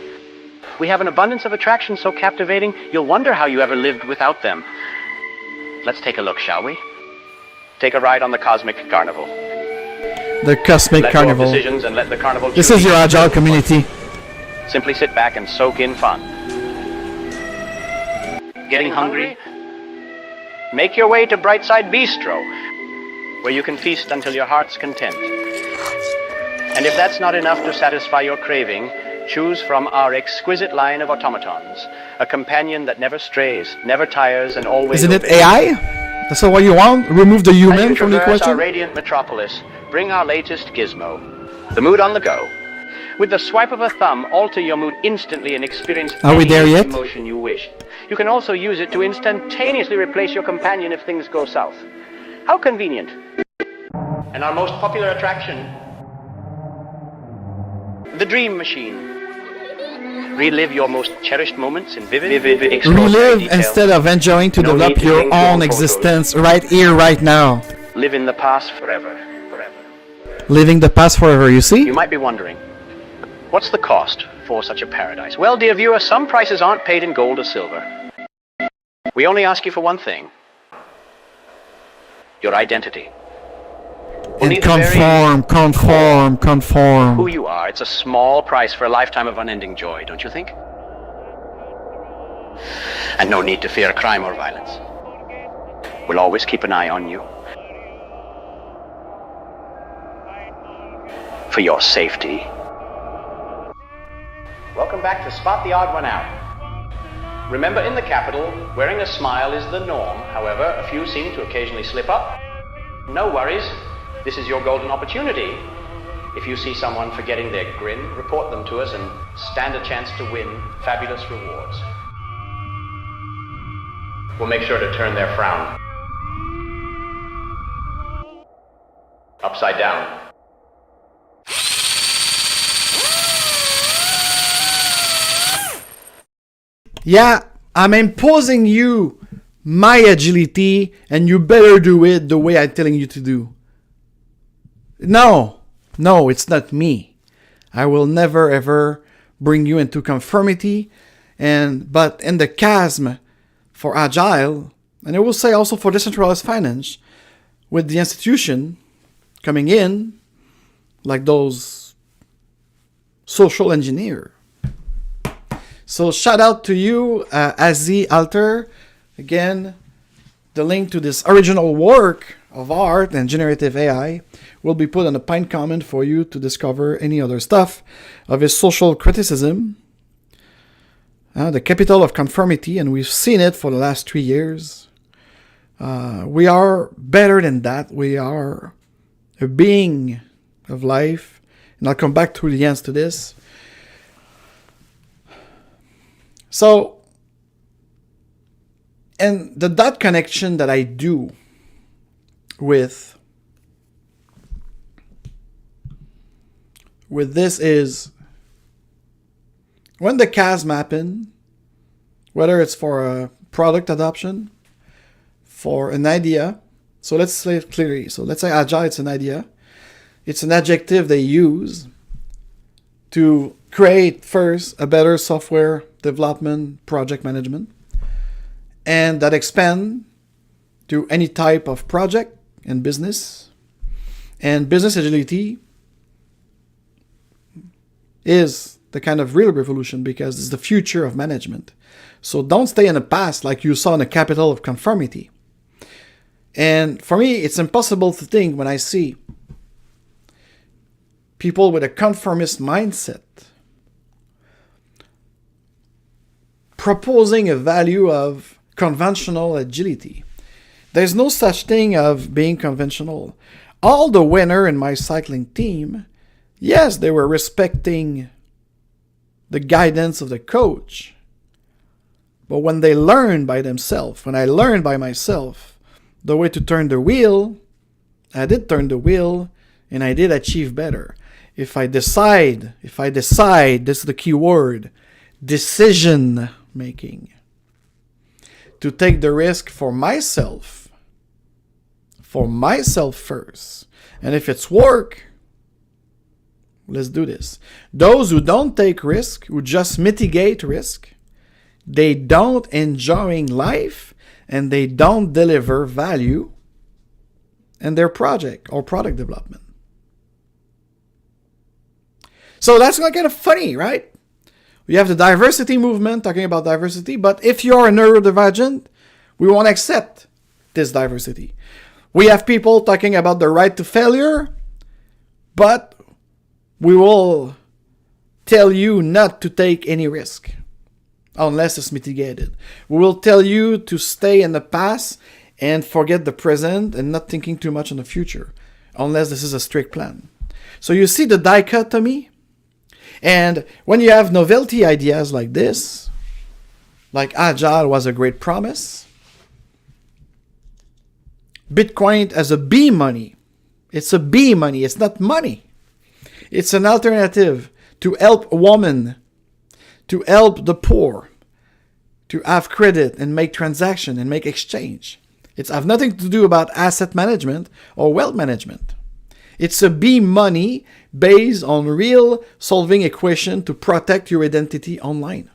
We have an abundance of attractions so captivating, you'll wonder how you ever lived without them. Let's take a look, shall we? Take a ride on the Cosmic Carnival. The Cosmic Carnival. Decisions and let the carnival. This is your Agile community. Simply sit back and soak in fun. Getting hungry? Make your way to Brightside Bistro, where you can feast until your heart's content. And if that's not enough to satisfy your craving, choose from our exquisite line of automatons, a companion that never strays, never tires, and always... Isn't it AI? That's what you want? Remove the human from the As you traverse question? our radiant metropolis, bring our latest gizmo, the mood on the go. With the swipe of a thumb, alter your mood instantly and experience Are we there any yet? emotion you wish. You can also use it to instantaneously replace your companion if things go south. How convenient. And our most popular attraction, the Dream Machine. Relive your most cherished moments in vivid Relive detail. instead of enjoying to No develop need to your think own your existence right here, right now. Live in the past forever. Living the past forever, you see? You might be wondering, what's the cost for such a paradise? Well, dear viewer, some prices aren't paid in gold or silver. We only ask you for one thing. Your identity. And conform. Who you are. It's a small price for a lifetime of unending joy, don't you think? And no need to fear crime or violence. We'll always keep an eye on you. For your safety. Welcome back to Spot the Odd One Out. Remember, in the capital, wearing a smile is the norm. However, a few seem to occasionally slip up. No worries. This is your golden opportunity. If you see someone forgetting their grin, report them to us and stand a chance to win fabulous rewards. We'll make sure to turn their frown upside down. Yeah, I'm imposing you my agility, and you better do it the way I'm telling you to do. No, it's not me. I will never ever bring you into conformity, but in the Chasm for Agile, and I will say also for decentralized finance, with the institution coming in, like those social engineer. So shout out to you, Azialter. Again, the link to this original work of art and generative AI will be put on a pinned comment for you to discover any other stuff of his social criticism. The capital of conformity, and we've seen it for the last 3 years. We are better than that. We are a being of life. And I'll come back to the ends to this. So, And the dot connection that I do with this is when the chasm happen, whether it's for a product adoption, for an idea. So let's say it clearly. So let's say agile, it's an idea. It's an adjective they use to create first a better software development, project management, and that expand to any type of project and business. And business agility is the kind of real revolution because it's the future of management. So don't stay in the past like you saw in the capital of conformity. And for me, it's impossible to think when I see people with a conformist mindset proposing a value of conventional agility. There's no such thing of being conventional. All the winner in my cycling team, yes, they were respecting the guidance of the coach. But when they learn by themselves, when I learned by myself the way to turn the wheel, I did turn the wheel and I did achieve better. If I decide, this is the key word, decision making, to take the risk for myself first. And if it's work, let's do this. Those who don't take risk, who just mitigate risk, they don't enjoy life and they don't deliver value in their project or product development. So that's kind of funny, right? We have the diversity movement talking about diversity, but if you're a neurodivergent, we won't accept this diversity. We have people talking about the right to failure, but we will tell you not to take any risk unless it's mitigated. We will tell you to stay in the past and forget the present and not thinking too much on the future unless this is a strict plan. So you see the dichotomy? And when you have novelty ideas like this, like Agile was a great promise, Bitcoin as a B money. It's a B money. It's not money. It's an alternative to help women, to help the poor, to have credit and make transaction and make exchange. It's have nothing to do about asset management or wealth management. It's a B money based on real solving equation to protect your identity online.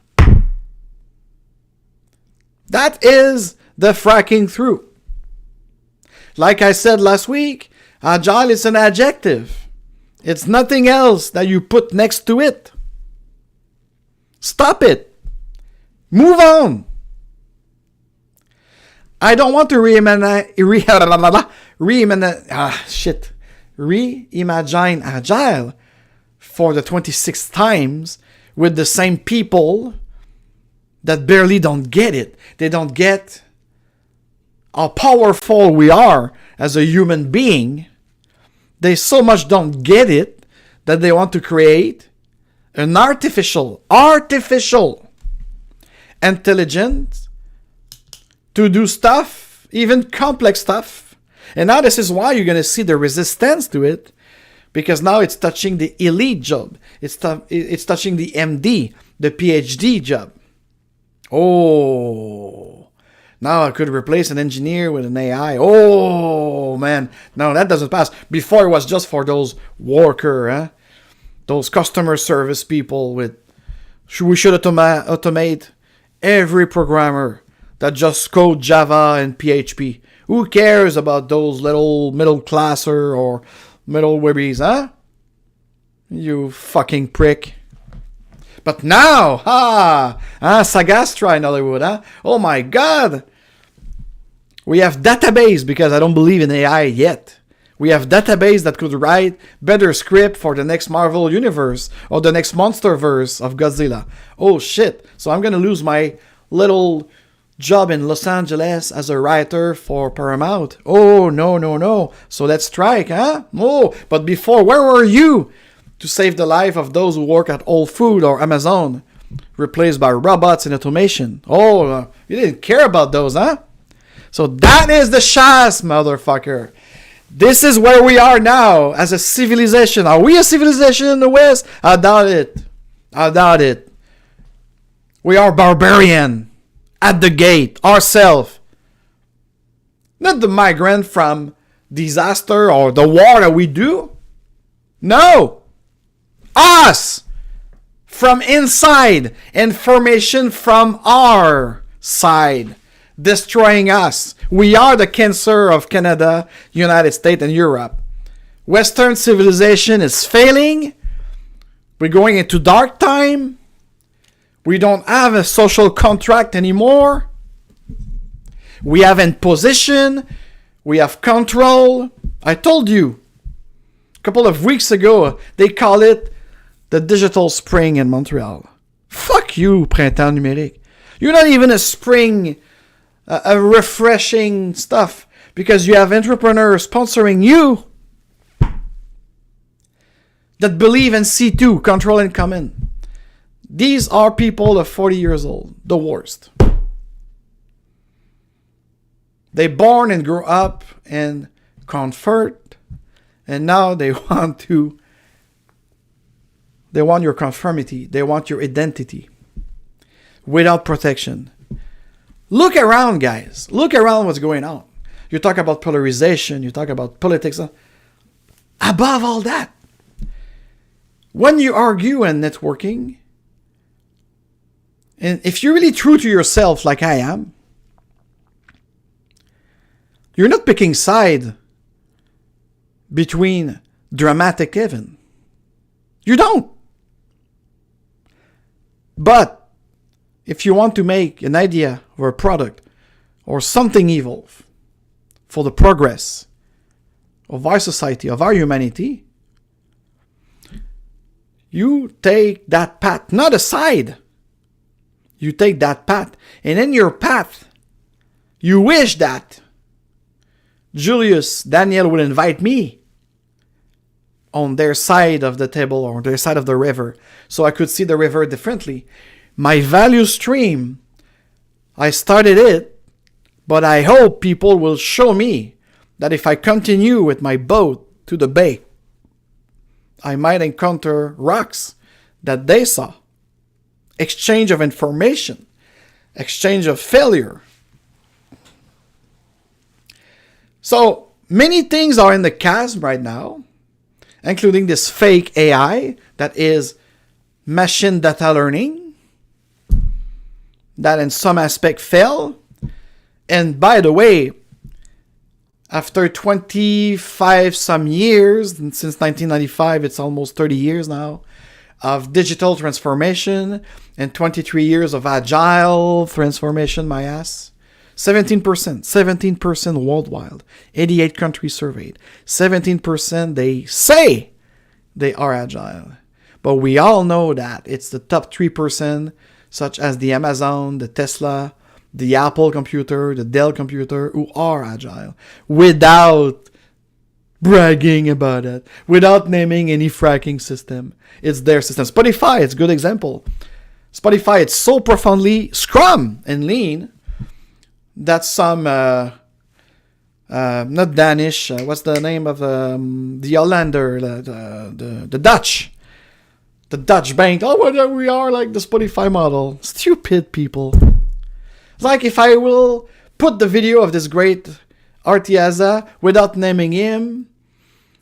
That is the fracking through. Like I said last week, Agile is an adjective. It's nothing else that you put next to it. Stop it. Move on. I don't want to reimagine Agile for the 26th times with the same people that barely don't get it. They don't get how powerful we are as a human being. They so much don't get it that they want to create an artificial intelligence to do stuff, even complex stuff. And now this is why you're going to see the resistance to it, because now it's touching the elite job. It's touching the MD, the PhD job. Oh, now I could replace an engineer with an AI. Oh, man. No, that doesn't pass. Before it was just for those worker, those customer service people with... We should automate every programmer that just code Java and PHP. Who cares about those little middle classer or middle webbies, huh? You fucking prick. But now, Sagastra in Hollywood, huh? Oh my God. We have database, because I don't believe in AI yet. We have database that could write better script for the next Marvel universe or the next Monsterverse of Godzilla. Oh shit. So I'm going to lose my little job in Los Angeles as a writer for Paramount. Oh, no. So let's strike, huh? Oh, but before, where were you to save the life of those who work at Whole Foods or Amazon? replaced by robots and automation. Oh, you didn't care about those, huh? So that is the Chasm, motherfucker. This is where we are now as a civilization. Are we a civilization in the West? I doubt it. I doubt it. We are barbarian at the gate, ourselves. Not the migrant from disaster or the war that we do. No. Us. From inside. Information from our side. Destroying us. We are the cancer of Canada, United States, and Europe. Western civilization is failing. We're going into dark time. We don't have a social contract anymore. We have imposition. We have control. I told you a couple of weeks ago, they call it the digital spring in Montreal. Fuck you, printemps numérique. You're not even a spring, a refreshing stuff, because you have entrepreneurs sponsoring you that believe in C2, control and command. These are people of 40 years old, the worst. They born and grew up in comfort, and now they want your conformity. They want your identity without protection. Look around, guys. Look around what's going on. You talk about polarization. You talk about politics. Above all that, when you argue and networking, and if you're really true to yourself like I am, you're not picking side between dramatic event. You don't. But if you want to make an idea or a product or something evil for the progress of our society, of our humanity, you take that path, not a side. You take that path, and in your path, you wish that Julius, Daniel would invite me on their side of the table or their side of the river so I could see the river differently. My value stream, I started it, but I hope people will show me that if I continue with my boat to the bay, I might encounter rocks that they saw. Exchange of information, exchange of failure. So many things are in the chasm right now, including this fake AI that is machine data learning, that in some aspect fail. And by the way, after 25 some years, since 1995, it's almost 30 years now, of digital transformation and 23 years of agile transformation, my ass. 17% worldwide, 88 countries surveyed. 17% they say they are agile. But we all know that it's the top 3%, such as the Amazon, the Tesla, the Apple computer, the Dell computer, who are agile, without bragging about it, without naming any fracking system. It's their system. Spotify, it's a good example. Spotify, it's so profoundly Scrum and Lean that some, not Danish, what's the name of the Hollander, the Dutch bank, well, we are like the Spotify model. Stupid people. It's like if I will put the video of this great Artiaza without naming him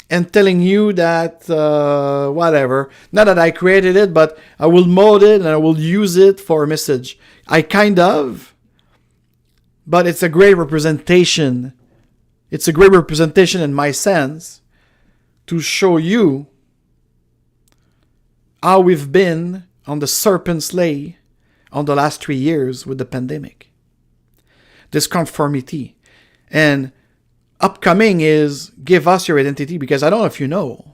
and telling you that, whatever, not that I created it, but I will mode it and I will use it for a message. But it's a great representation. It's a great representation in my sense to show you how we've been on the serpent's lay on the last 3 years with the pandemic. This conformity. And upcoming is give us your identity, because I don't know if you know,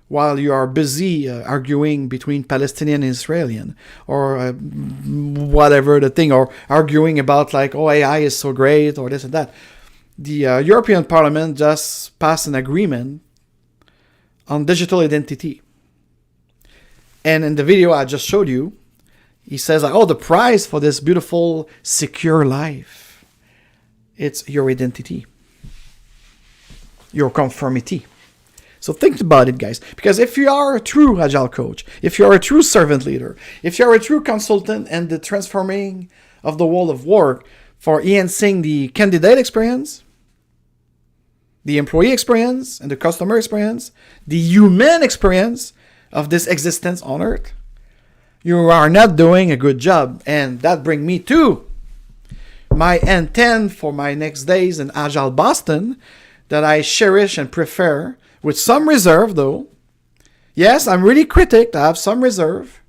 while you are busy arguing between Palestinian and Israeli or whatever the thing, or arguing about like, oh, AI is so great or this and that, the European Parliament just passed an agreement on digital identity. And in the video I just showed you, he says, oh, the prize for this beautiful, secure life, it's your identity, your conformity. So think about it, guys. Because if you are a true Agile coach, if you are a true servant leader, if you are a true consultant and the transforming of the world of work for enhancing the candidate experience, the employee experience, and the customer experience, the human experience of this existence on Earth, you are not doing a good job. And that brings me to my intent for my next days in Agile Boston that I cherish and prefer, with some reserve though. Yes, I'm really critic, I have some reserve.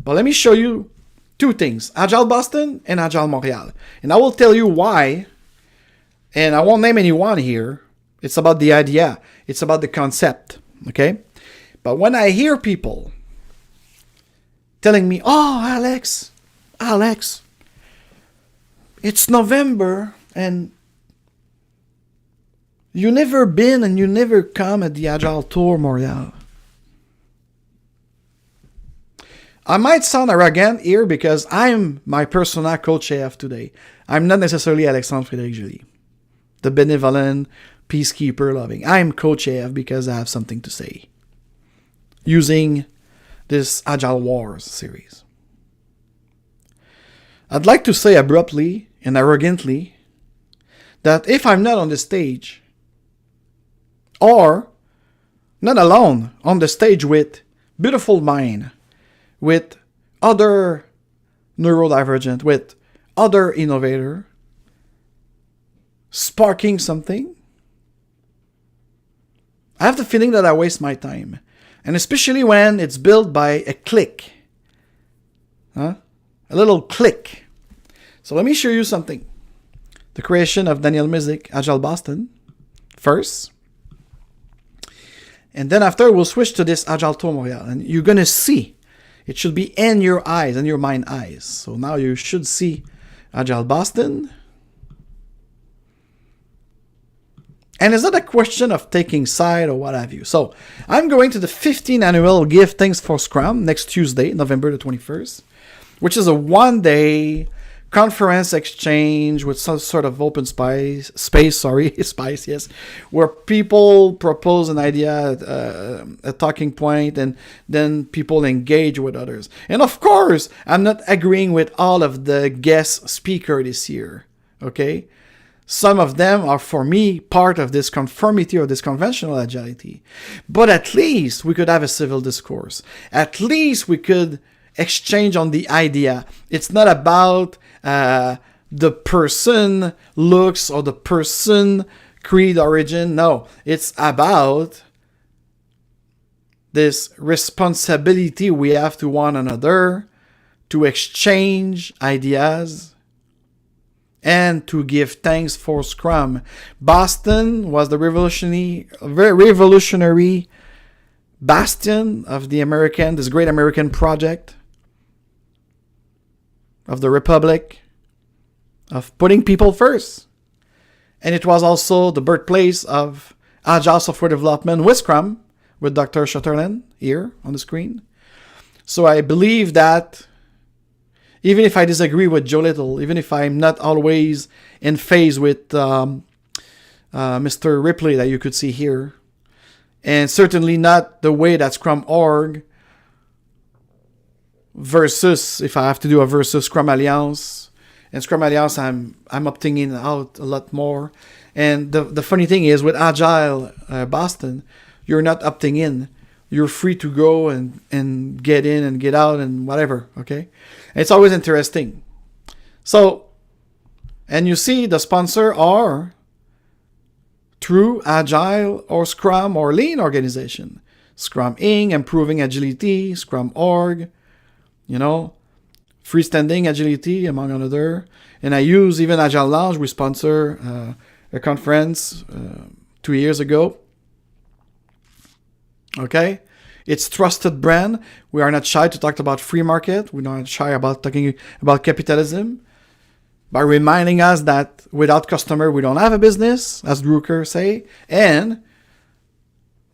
But let me show you two things, Agile Boston and Agile Montréal. And I will tell you why, and I won't name anyone here. It's about the idea, it's about the concept, okay? But when I hear people telling me, oh, Alex, it's November and you never been and you never come at the Agile Tour Montréal. I might sound arrogant here because I'm my persona coach AF today. I'm not necessarily Alexandre Frédéric Joly, the benevolent, peacekeeper loving. I'm coach AF because I have something to say, using this Agile Wars series. I'd like to say abruptly and arrogantly that if I'm not on the stage, or not alone on the stage with beautiful mind, with other neurodivergent, with other innovator, sparking something, I have the feeling that I waste my time. And especially when it's built by a clique. A little clique. So let me show you something. The creation of Daniel Mizik, Agile Boston, first. And then after, we'll switch to this Agile Tour Montréal. And you're going to see. It should be in your eyes, in your mind eyes. So now you should see Agile Boston. And it's not a question of taking side or what have you. So I'm going to the 15th annual Give Thanks for Scrum next Tuesday, November the 21st, which is a one-day conference exchange with some sort of open space, yes, where people propose an idea, a talking point, and then people engage with others. And of course, I'm not agreeing with all of the guest speakers this year, okay? Some of them are, for me, part of this conformity or this conventional agility. But at least we could have a civil discourse. At least we could exchange on the idea. It's not about the person looks or the person creed origin. No, it's about this responsibility we have to one another to exchange ideas and to give thanks for Scrum. Boston was the revolutionary bastion of this great American project of the Republic, of putting people first. And it was also the birthplace of Agile software development with Scrum, with Dr. Schutterland here on the screen. So I believe that even if I disagree with Joe Little, even if I'm not always in phase with Mr. Ripley that you could see here, and certainly not the way that Scrum.org versus, if I have to do a versus Scrum Alliance, and Scrum Alliance I'm opting in and out a lot more. And the funny thing is with Agile Boston, you're not opting in. You're free to go and get in and get out and whatever, okay? It's always interesting. So, and you see the sponsor are true Agile or Scrum or Lean organization. Scrum Inc., Improving Agility, Scrum.org, freestanding agility, among other. And I use even Agile Lounge. We sponsor a conference 2 years ago. Okay, it's trusted brand. We are not shy to talk about free market. We're not shy about talking about capitalism, by reminding us that without customer we don't have a business, as Drucker say, and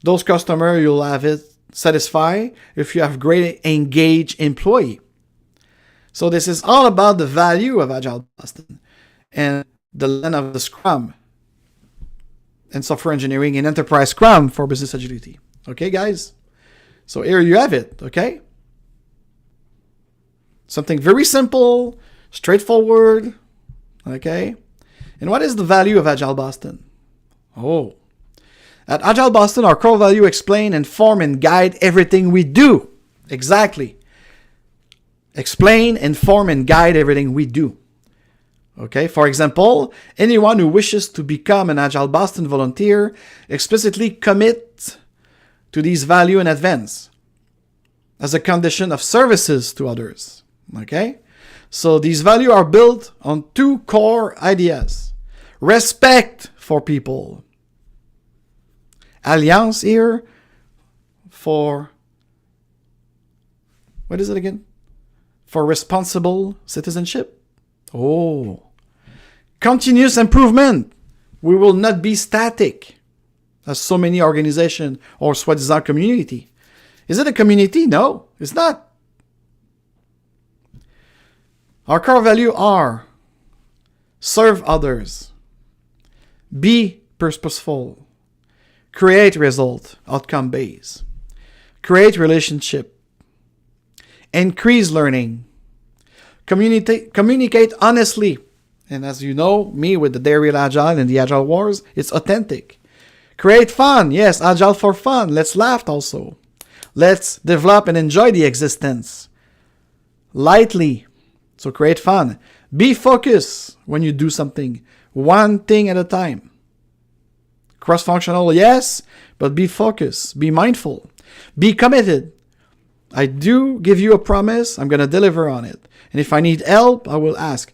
those customers you'll have it satisfy if you have great engaged employee. So this is all about the value of Agile Boston and the land of the Scrum and software engineering and enterprise Scrum for business agility. Okay, guys? So here you have it, okay? Something very simple, straightforward, okay? And what is the value of Agile Boston? Oh. At Agile Boston, our core value explain, inform, and guide everything we do. Exactly. Explain, inform, and guide everything we do. Okay, for example, anyone who wishes to become an Agile Boston volunteer explicitly commit to these values in advance as a condition of services to others. Okay, so these values are built on two core ideas: respect for people, alliance here for, what is it again? For responsible citizenship. Oh. Continuous improvement. We will not be static, as so many organizations or soi-disant community. Is it a community? No, it's not. Our core value are serve others, be purposeful, create result, outcome based, create relationship, increase learning, communicate honestly. And as you know, me with the DARE REAL Agile and the Agile Wars, it's authentic. Create fun. Yes, Agile for fun. Let's laugh also. Let's develop and enjoy the existence lightly. So create fun. Be focused when you do something. One thing at a time. Cross-functional, yes, but be focused. Be mindful. Be committed. I do give you a promise. I'm going to deliver on it. And if I need help, I will ask.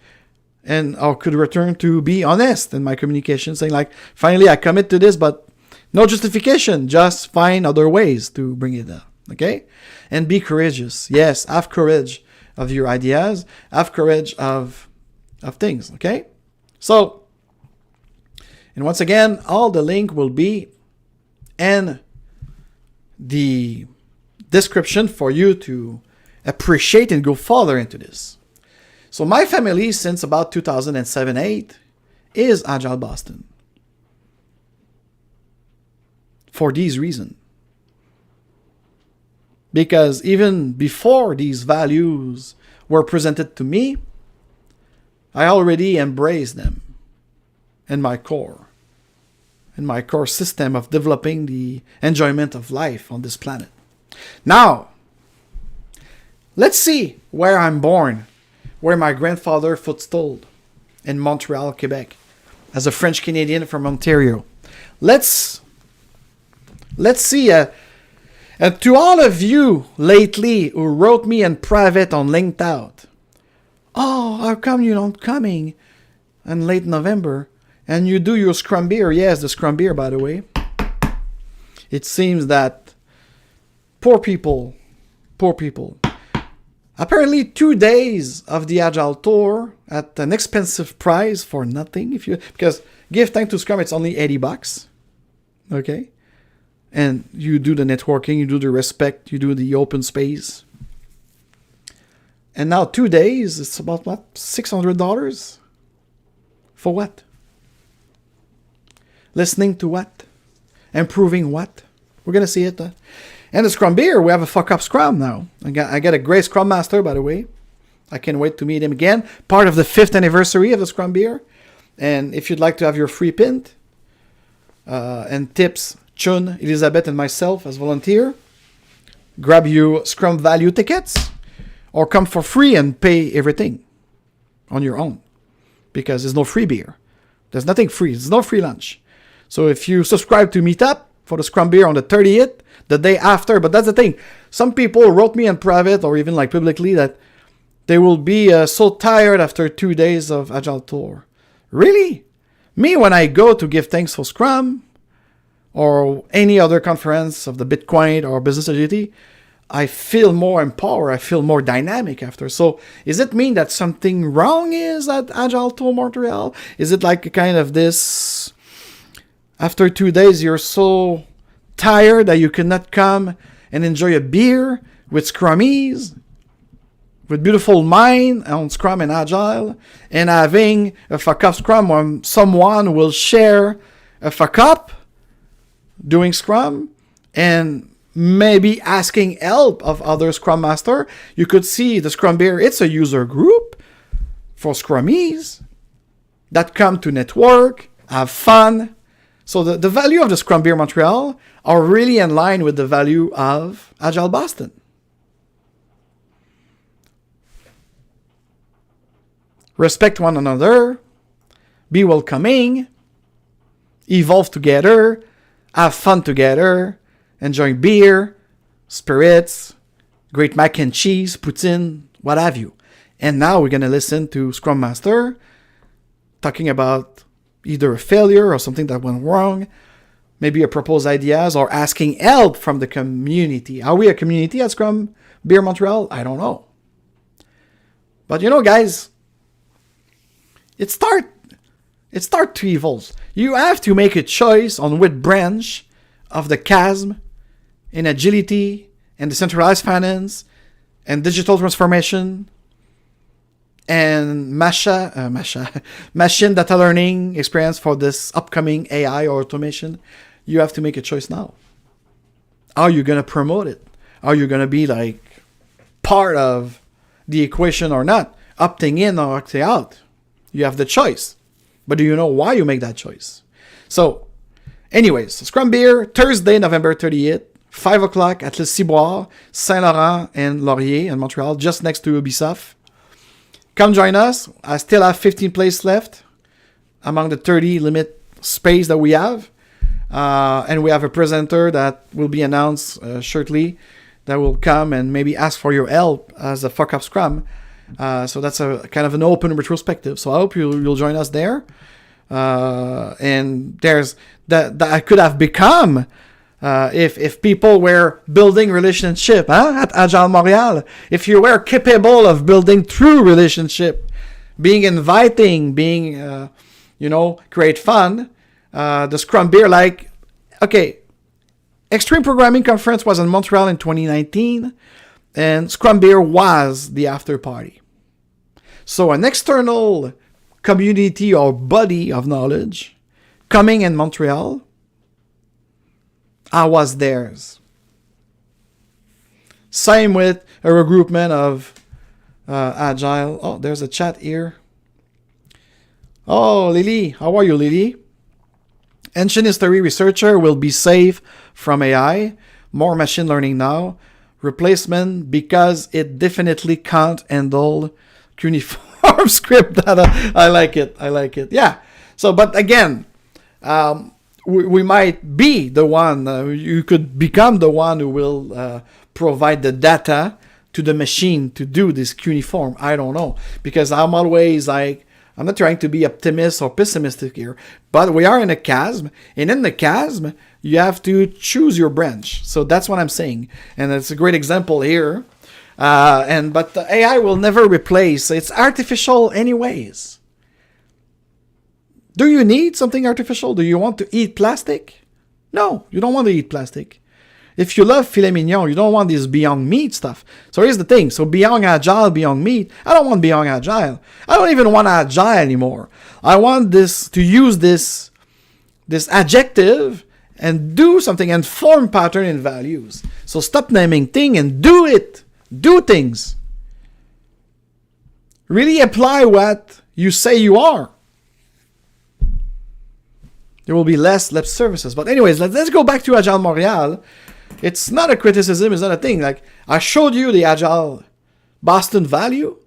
And I could return to be honest in my communication, saying like, finally, I commit to this, but no justification. Just find other ways to bring it up. Okay? And be courageous. Yes, have courage of your ideas. Have courage of things. Okay? So, and once again, all the link will be in the description for you to appreciate and go further into this. So my family, since about 2007-8, is Agile Boston. For these reasons. Because even before these values were presented to me, I already embraced them in my core system of developing the enjoyment of life on this planet. Now, let's see where I'm born, where my grandfather footstooled in Montreal, Quebec, as a French Canadian from Ontario. Let's see. And to all of you lately who wrote me in private on LinkedIn, oh, how come you don't coming in late November and you do your Scrum beer? Yes, the Scrum beer, by the way. It seems that poor people. Apparently 2 days of the Agile Tour at an expensive price for nothing. Because give thanks to Scrum, it's only $80. Okay? And you do the networking, you do the respect, you do the open space. And now 2 days, it's about what? $600? For what? Listening to what? Improving what? We're going to see it. And the Scrum beer, we have a fuck up Scrum now. I got a great Scrum Master, by the way. I can't wait to meet him again. Part of the 5th anniversary of the Scrum beer. And if you'd like to have your free pint and tips, Chun, Elizabeth, and myself as volunteer, grab you Scrum value tickets or come for free and pay everything on your own. Because there's no free beer. There's nothing free. There's no free lunch. So if you subscribe to Meetup for the Scrum beer on the 30th, the day after, but that's the thing. Some people wrote me in private or even like publicly that they will be so tired after 2 days of Agile Tour. Really? Me, when I go to give thanks for Scrum or any other conference of the Bitcoin or business agility, I feel more empowered. I feel more dynamic after. So does it mean that something wrong is at Agile Tour Montreal? Is it like a kind of this, after 2 days, you're so tired that you cannot come and enjoy a beer with Scrummies? with beautiful mind on Scrum and Agile, and having a fuck-up Scrum where someone will share a fuck-up doing Scrum, and maybe asking help of other Scrum Master. You could see the Scrum Beer, it's a user group for Scrummies that come to network, have fun. So the value of the Scrum Beer Montreal are really in line with the value of Agile Boston. Respect one another, be welcoming, evolve together, have fun together, enjoy beer, spirits, great mac and cheese, poutine, what have you. And now we're going to listen to Scrum Master talking about either a failure or something that went wrong, maybe a proposed ideas, or asking help from the community. Are we a community at Scrum Beer Montreal? I don't know. But you know, guys, it start to evolve. You have to make a choice on which branch of the Chasm in agility and decentralized finance and digital transformation and machine data learning experience for this upcoming AI or automation. You have to make a choice now. Are you going to promote it? Are you going to be like part of the equation or not? Opting in or opting out? You have the choice. But do you know why you make that choice? So, anyways, Scrum Beer, Thursday, November 30th, 5 o'clock at Le Ciboire, Saint-Laurent and Laurier in Montreal, just next to Ubisoft. Come join us. I still have 15 places left among the 30 limit space that we have. And we have a presenter that will be announced shortly that will come and maybe ask for your help as a fuck-up Scrum. So that's a kind of an open retrospective. So I hope you'll join us there. And there's that I could have become if people were building relationship at Agile Montréal. If you were capable of building true relationship, being inviting, being create fun. The Scrum Beer, Extreme Programming Conference was in Montreal in 2019. And Scrum Beer was the after party. So an external community or body of knowledge coming in Montreal, I was theirs. Same with a regroupment of Agile. Oh, there's a chat here. Oh, Lily. How are you, Lily? Ancient history researcher will be safe from AI. More machine learning now. Replacement because it definitely can't handle cuneiform script data. I like it. Yeah. So, but again, we might be the one. You could become the one who will provide the data to the machine to do this cuneiform. I don't know, because I'm always I'm not trying to be optimist or pessimistic here, but we are in a chasm, and in the chasm, you have to choose your branch. So that's what I'm saying, and it's a great example here. But the AI will never replace. It's artificial anyways. Do you need something artificial? Do you want to eat plastic? No, you don't want to eat plastic. If you love filet mignon, you don't want this Beyond Meat stuff. So here's the thing. So Beyond Agile, Beyond Meat, I don't want Beyond Agile. I don't even want Agile anymore. I want this to use this adjective and do something and form pattern and values. So stop naming thing and do it. Do things. Really apply what you say you are. There will be less lip services. But anyways, let's go back to Agile Montréal. It's not a criticism, it's not a thing. I showed you the Agile Boston value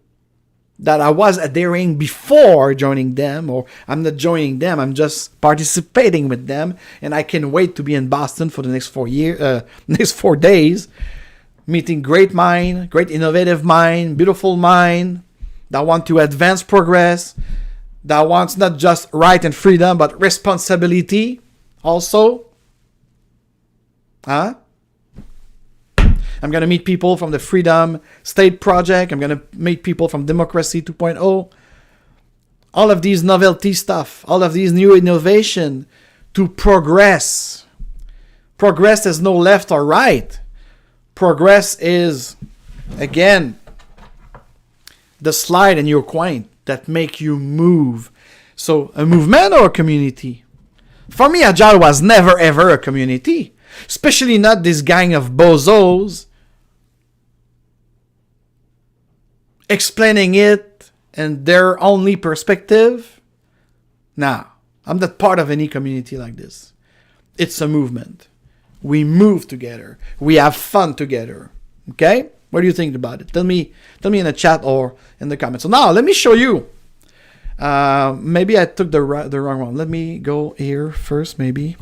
that I was adhering before joining them, or I'm not joining them, I'm just participating with them, and I can wait to be in Boston for the next 4 days, meeting great mind, great innovative mind, beautiful mind, that want to advance progress, that wants not just right and freedom, but responsibility also. I'm going to meet people from the Freedom State Project. I'm going to meet people from Democracy 2.0. All of these novelty stuff, all of these new innovation to progress. Progress is no left or right. Progress is, again, the slide in your coin that make you move. So a movement or a community? For me, Agile was never ever a community. Especially not this gang of bozos explaining it and their only perspective. Nah, I'm not part of any community like this. It's a movement. We move together. We have fun together. Okay? What do you think about it? Tell me in the chat or in the comments. So now, let me show you. Maybe I took the wrong one. Let me go here first, maybe.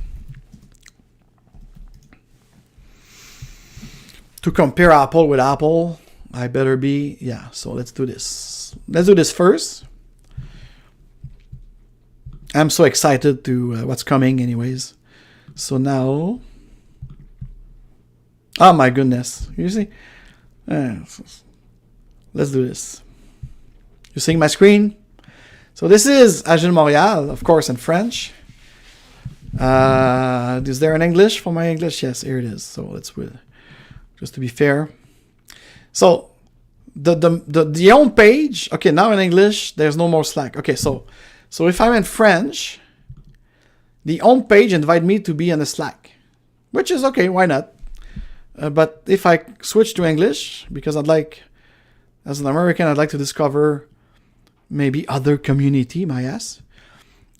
To compare Apple with Apple, I better be... Yeah, so let's do this. Let's do this first. I'm so excited to what's coming anyways. So now... Oh my goodness. You see? Let's do this. You seeing my screen? So this is Agile Montréal, of course, in French. Is there an English for my English? Yes, here it is. So let's just to be fair. So the home page. Okay, now in English, there's no more Slack. Okay, so if I'm in French, the home page invite me to be on the Slack, which is okay. Why not? But if I switch to English, because I'd like, as an American, I'd like to discover maybe other community, my ass.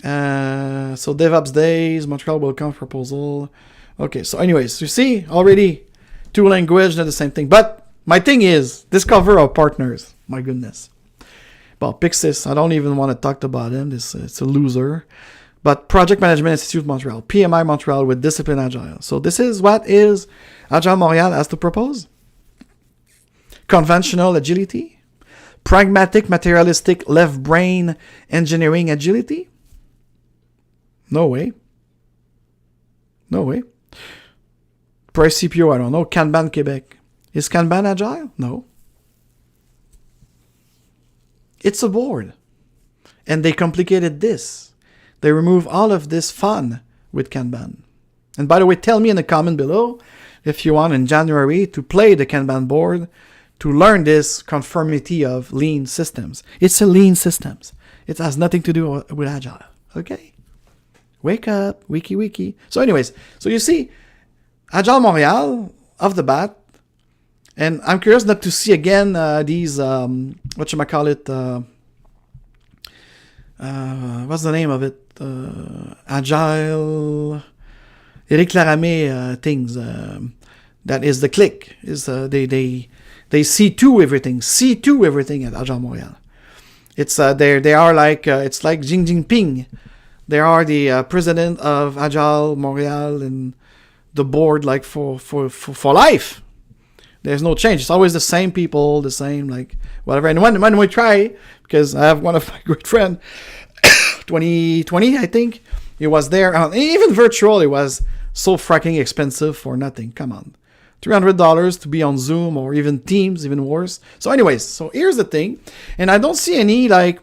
So DevOps Days, Montreal Welcome Proposal. Okay, so anyways, you see, already two language, not the same thing. But my thing is, discover our partners. My goodness. Well, Pixis, I don't even want to talk about him. It's a loser. But Project Management Institute Montreal, PMI Montreal with Discipline Agile. So this is what is Agile Montréal has to propose. Conventional agility. Pragmatic, materialistic, left brain engineering agility. No way. No way. Price CPO, I don't know. Kanban Quebec. Is Kanban agile? No. It's a board. And they complicated this. They remove all of this fun with Kanban. And by the way, tell me in the comment below if you want in January to play the Kanban board to learn this conformity of lean systems. It's a lean systems. It has nothing to do with Agile. Okay? Wake up, wiki. So anyways, so you see, Agile Montréal, off the bat, and I'm curious not to see again these, whatchamacallit, what's the name of it? Agile, Eric Laramé things. That is the click. Is they C2 everything at Agile Montréal. It's they are like it's like Xi Jinping. They are the president of Agile Montréal and the board like for life. There's no change. It's always the same people, the same like whatever. And when we try, because I have one of my great friends, 2020 I think, he was there. Even virtual, it was so fracking expensive for nothing. Come on. $300 to be on Zoom or even Teams, even worse. So anyways, so here's the thing. And I don't see any like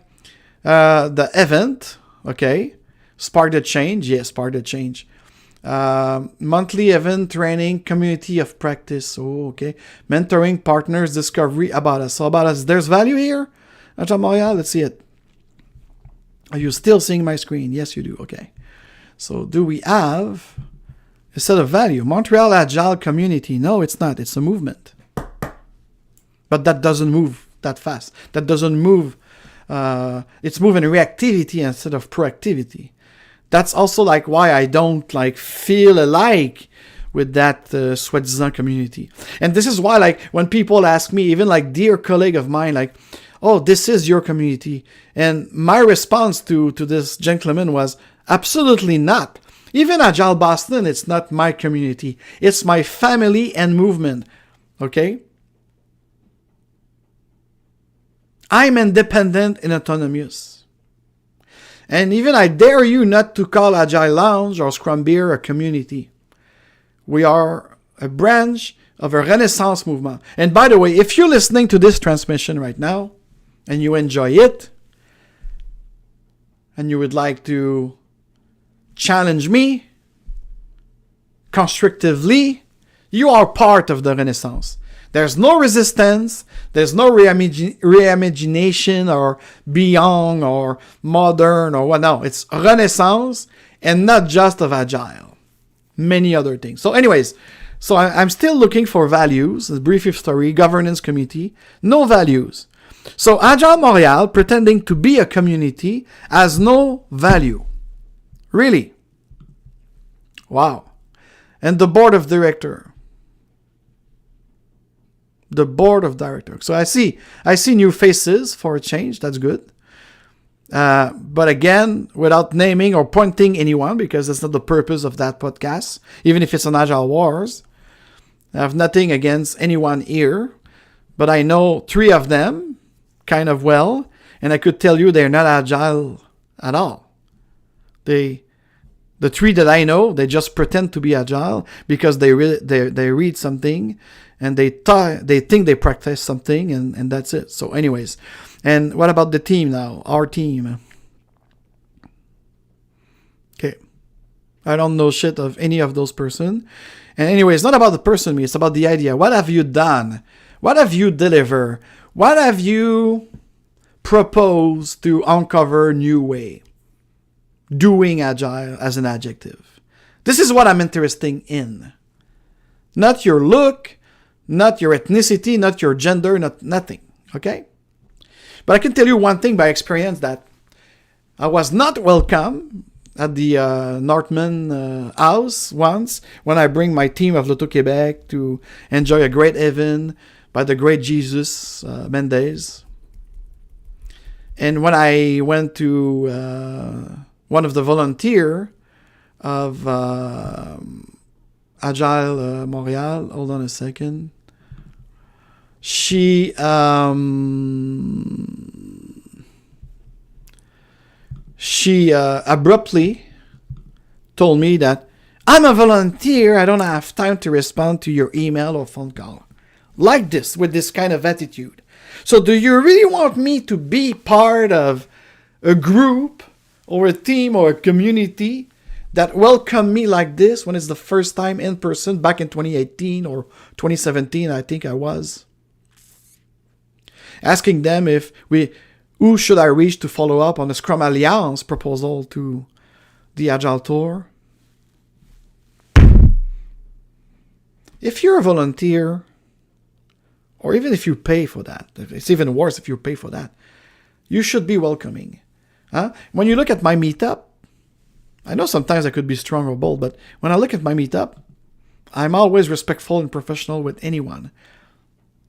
the event, okay? Spark the change. Yes, spark the change. Monthly event training, community of practice. Oh, okay. Mentoring, partners, discovery, about us. So about us. There's value here. Agile Montréal, let's see it. Are you still seeing my screen? Yes, you do. Okay. So do we have a set of value? Montreal Agile Community. No, it's not. It's a movement. But that doesn't move that fast. That doesn't move. It's moving reactivity instead of proactivity. That's also like why I don't like feel alike with that soi-disant community. And this is why like when people ask me, even like dear colleague of mine, like, oh, this is your community. And my response to this gentleman was absolutely not. Even Agile Boston, it's not my community. It's my family and movement. Okay? I'm independent and autonomous. And even I dare you not to call Agile Lounge or Scrum Beer a community. We are a branch of a Renaissance movement. And by the way, if you're listening to this transmission right now and you enjoy it and you would like to challenge me constructively, you are part of the Renaissance. There's no resistance. There's no reimagination or beyond or modern or what. No, it's Renaissance and not just of Agile. Many other things. So anyways, so I'm still looking for values. A brief story, governance committee, no values. So Agile Montréal, pretending to be a community, has no value. Really. Wow. And the board of directors. The board of directors. So I see new faces for a change. That's good. But again, without naming or pointing anyone, because that's not the purpose of that podcast, even if it's on Agile Wars. I have nothing against anyone here, but I know 3 of them kind of well, and I could tell you they're not Agile at all. The 3 that I know, they just pretend to be Agile because they read something and they think they practice something, and that's it. So anyways, and what about the team now? Our team. Okay. I don't know shit of any of those person. And anyway, it's not about the person, it's about the idea. What have you done? What have you delivered? What have you proposed to uncover new way? Doing Agile as an adjective. This is what I'm interested in. Not your look, not your ethnicity, not your gender, nothing. Okay? But I can tell you one thing by experience, that I was not welcome at the Northman house once when I bring my team of Loto Quebec to enjoy a great event by the great Jesus Mendez. And when I went to one of the volunteer of Agile Montréal, hold on a second, she abruptly told me that I'm a volunteer, I don't have time to respond to your email or phone call. Like this, with this kind of attitude. So do you really want me to be part of a group or a team or a community that welcome me like this when it's the first time in person back in 2018 or 2017, I think I was? Asking them who should I reach to follow up on the Scrum Alliance proposal to the Agile Tour? If you're a volunteer, or even if you pay for that, it's even worse if you pay for that, you should be welcoming. When you look at my meetup, I know sometimes I could be strong or bold, but when I look at my meetup, I'm always respectful and professional with anyone.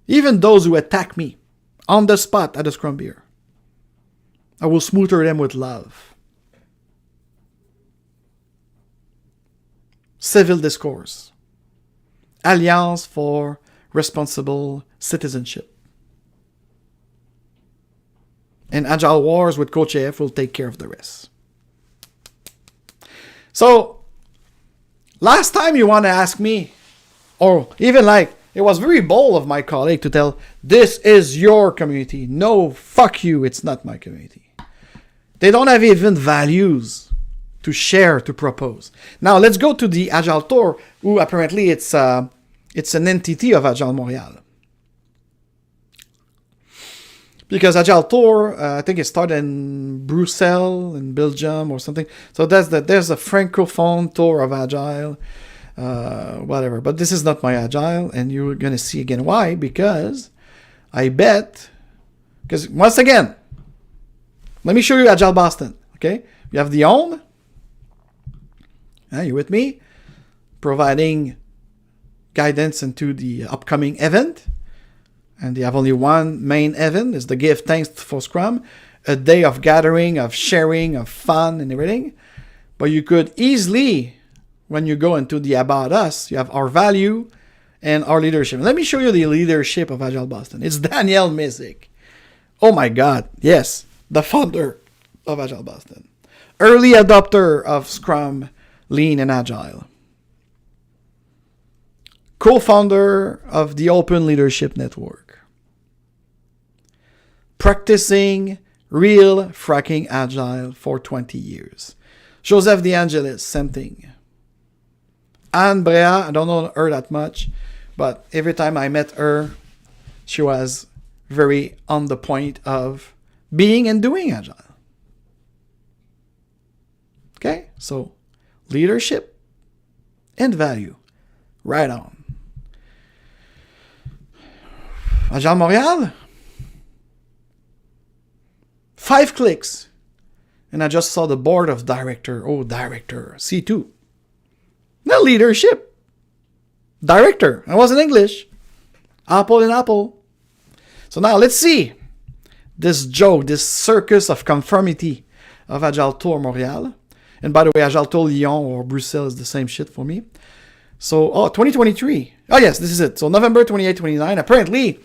Even those who attack me on the spot at a Scrum beer. I will smother them with love. Civil discourse. Alliance for responsible citizenship. And Agile Wars with Coach AF will take care of the rest. So, last time you want to ask me, or even like, it was very bold of my colleague to tell, this is your community. No, fuck you, it's not my community. They don't have even values to share, to propose. Now, let's go to the Agile Tour, who apparently it's an entity of Agile Montréal. Because Agile Tour, I think it started in Brussels, in Belgium or something. So there's a francophone tour of Agile, whatever. But this is not my Agile, and you're going to see again why. Because I bet, because once again, let me show you Agile Boston, okay? You have the OWN. You with me? Providing guidance into the upcoming event. And they have only one main event, is the Give Thanks for Scrum. A day of gathering, of sharing, of fun and everything. But you could easily, when you go into the About Us, you have our value and our leadership. Let me show you the leadership of Agile Boston. It's Daniel Mizik. Oh my God, yes, the founder of Agile Boston. Early adopter of Scrum, Lean and Agile. Co-founder of the Open Leadership Network. Practicing real fracking Agile for 20 years. Joseph De Angelis, same thing. Anne Brea, I don't know her that much, But every time I met her, she was very on the point of being and doing Agile. Okay, so leadership and value. Right on. Agile Montréal. 5 clicks. And I just saw the board of director. Oh, director. C2. No leadership. Director. I was in English. Apple and apple. So now let's see this joke, this circus of conformity of Agile Tour Montréal. And by the way, Agile Tour Lyon or Brussels is the same shit for me. So, 2023. Oh, yes, this is it. So, November 28, 29. Apparently,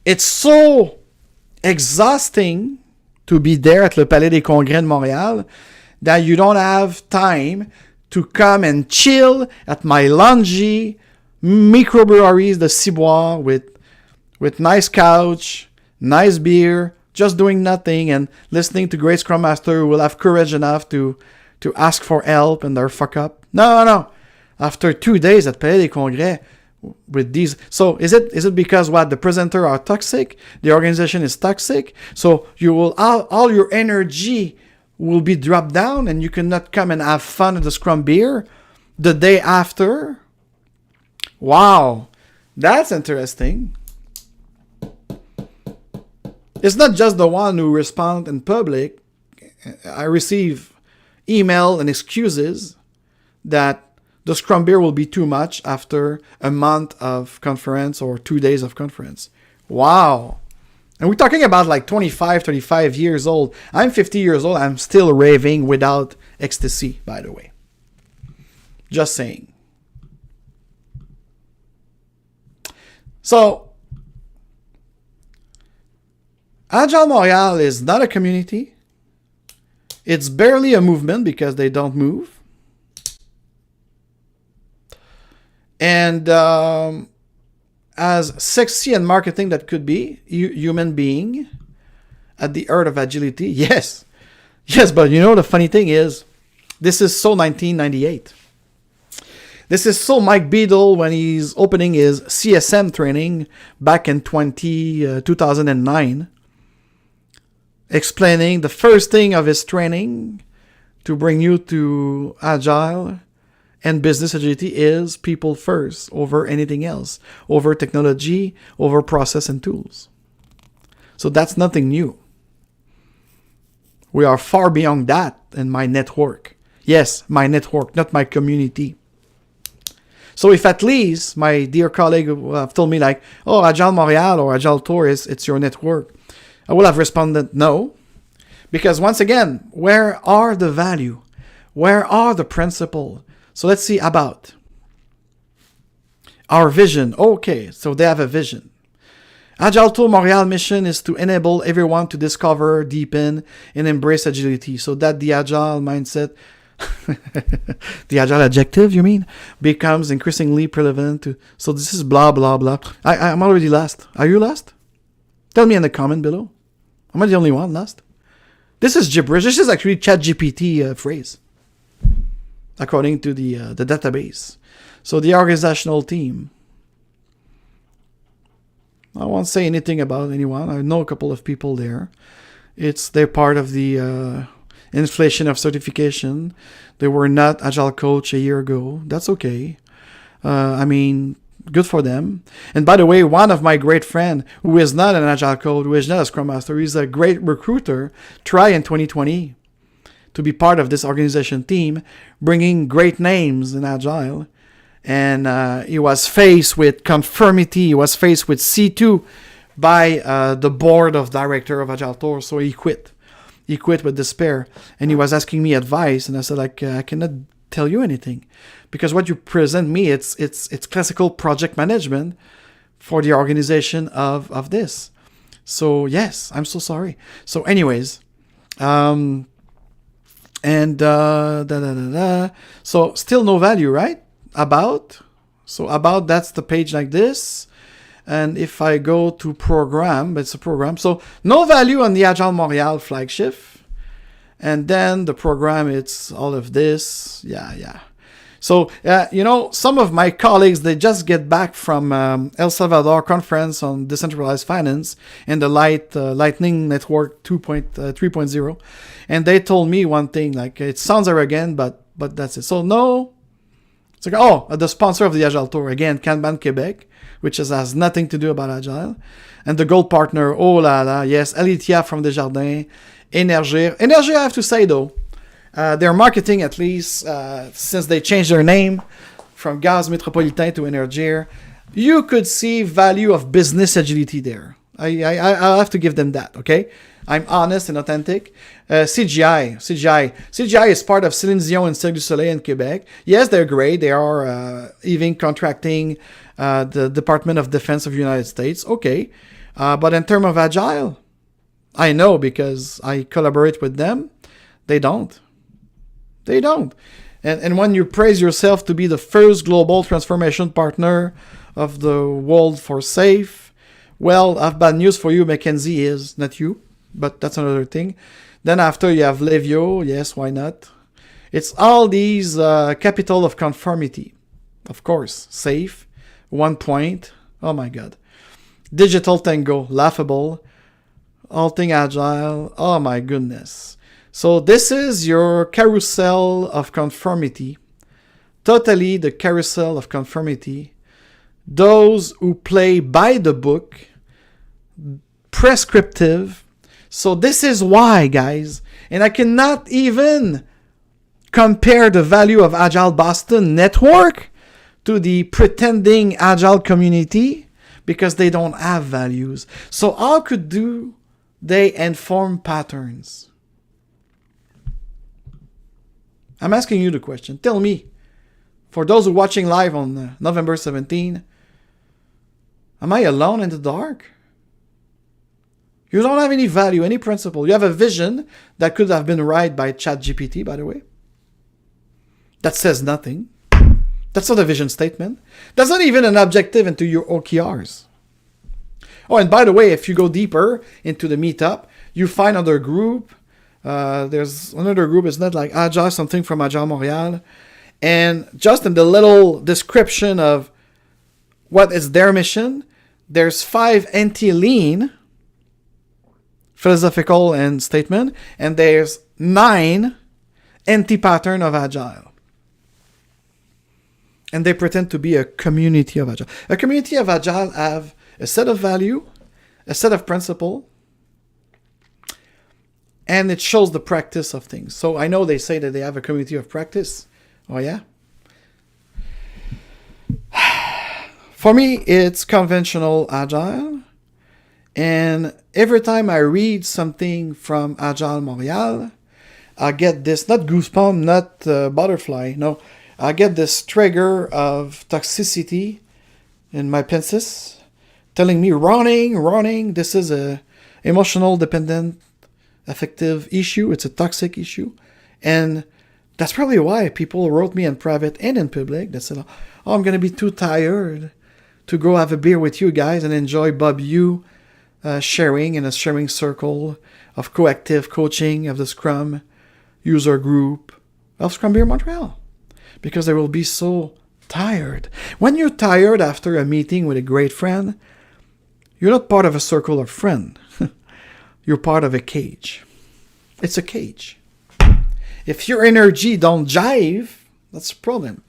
it's so exhausting to be there at Le Palais des Congrès de Montréal that you don't have time to come and chill at my loungy microbreweries, the Ciboire, with nice couch, nice beer, just doing nothing and listening to great Scrum Master who will have courage enough to ask for help and they're fuck up. No. After 2 days at Palais des Congrès with these... So is it because what? The presenter are toxic? The organization is toxic? So you will all your energy will be dropped down and you cannot come and have fun at the Scrum beer the day after? Wow. That's interesting. It's not just the one who respond in public. I receive email and excuses that the Scrum beer will be too much after a month of conference or 2 days of conference. Wow. And we're talking about like 25, 35 years old. I'm 50 years old. I'm still raving without ecstasy, by the way. Just saying. So, Agile Montréal is not a community. It's barely a movement because they don't move. And as sexy and marketing that could be, human being at the heart of agility, yes. Yes, but you know the funny thing is, this is so 1998. This is so Mike Beadle when he's opening his CSM training back in 2009. Explaining the first thing of his training to bring you to Agile and business agility is people first over anything else, over technology, over process and tools. So that's nothing new. We are far beyond that in my network. Yes, my network, not my community. So if at least my dear colleague have told me like, oh, Agile Montréal or Agile Tour, it's your network, I will have responded no. Because once again, where are the value? Where are the principles? So let's see about our vision. Okay, so they have a vision. Agile Tour Montréal mission is to enable everyone to discover, deepen, and embrace agility so that the agile mindset, the agile adjective, you mean, becomes increasingly relevant to... So this is blah, blah, blah. I'm already last. Are you last? Tell me in the comment below. Am I the only one last? This is gibberish. This is actually ChatGPT phrase, according to the database. So the organizational team. I won't say anything about anyone. I know a couple of people there. They're part of the inflation of certification. They were not Agile coach a year ago. That's okay. Good for them. And by the way, one of my great friends, who is not an Agile coach, who is not a Scrum Master, he's a great recruiter, tried in 2020 to be part of this organization team, bringing great names in Agile. And he was faced with conformity. He was faced with C2 by the board of director of Agile Tour. So he quit. He quit with despair. And he was asking me advice. And I said, I cannot tell you anything. Because what you present me, it's classical project management for the organization of this. So yes, I'm so sorry. So anyways, So still no value, right? About, that's the page like this. And if I go to program, it's a program. So no value on the Agile Montréal flagship. And then the program, it's all of this. Yeah. So, some of my colleagues, they just get back from El Salvador conference on decentralized finance and the Lightning Network 3.0. And they told me one thing, like, it sounds arrogant, but that's it. So, no. It's like, the sponsor of the Agile Tour, again, Kanban Quebec, which has nothing to do about Agile. And the gold partner, yes, Alitia from Desjardins, Énergir. Énergir, I have to say, though, their marketing, at least, since they changed their name from Gaz Métropolitain to Énergir, you could see value of business agility there. I'll have to give them that, okay? I'm honest and authentic. CGI is part of Céline Dion and Cirque du Soleil in Quebec. Yes, they're great. They are even contracting the Department of Defense of the United States. Okay. But in terms of Agile, I know because I collaborate with them. They don't. And when you praise yourself to be the first global transformation partner of the world for SAFE, well, I have bad news for you. McKinsey is, not you, but that's another thing. Then after you have Levio, yes, why not? It's all these capital of conformity. Of course, SAFE, 1 point, oh my God. Digital Tango, laughable. All thing Agile, oh my goodness. So this is your carousel of conformity. Totally the carousel of conformity. Those who play by the book, prescriptive. So this is why, guys, and I cannot even compare the value of Agile Boston Network to the pretending Agile community because they don't have values. So how could they inform patterns? I'm asking you the question. Tell me, for those who are watching live on November 17, am I alone in the dark? You don't have any value, any principle. You have a vision that could have been right by ChatGPT, by the way. That says nothing. That's not a vision statement. That's not even an objective into your OKRs. Oh, and by the way, if you go deeper into the meetup, you find another group. There's another group, it's not like Agile, something from Agile Montréal. And just in the little description of what is their mission, there's 5 anti-lean philosophical and statement, and there's 9 anti-pattern of Agile. And they pretend to be a community of Agile. A community of Agile have a set of value, a set of principle, and it shows the practice of things. So I know they say that they have a community of practice. Oh yeah? For me, it's conventional Agile. And every time I read something from Agile Montréal, I get this, not goosebump, not butterfly, no. I get this trigger of toxicity in my pensis, telling me, running, this is a emotional dependent affective issue. It's a toxic issue. And that's probably why people wrote me in private and in public that said, oh, I'm going to be too tired to go have a beer with you guys and enjoy Bob Yu sharing in a sharing circle of coactive coaching of the Scrum user group of Scrum Beer Montreal. Because they will be so tired. When you're tired after a meeting with a great friend, you're not part of a circle of friends. You're part of a cage. It's a cage. If your energy don't jive, that's a problem.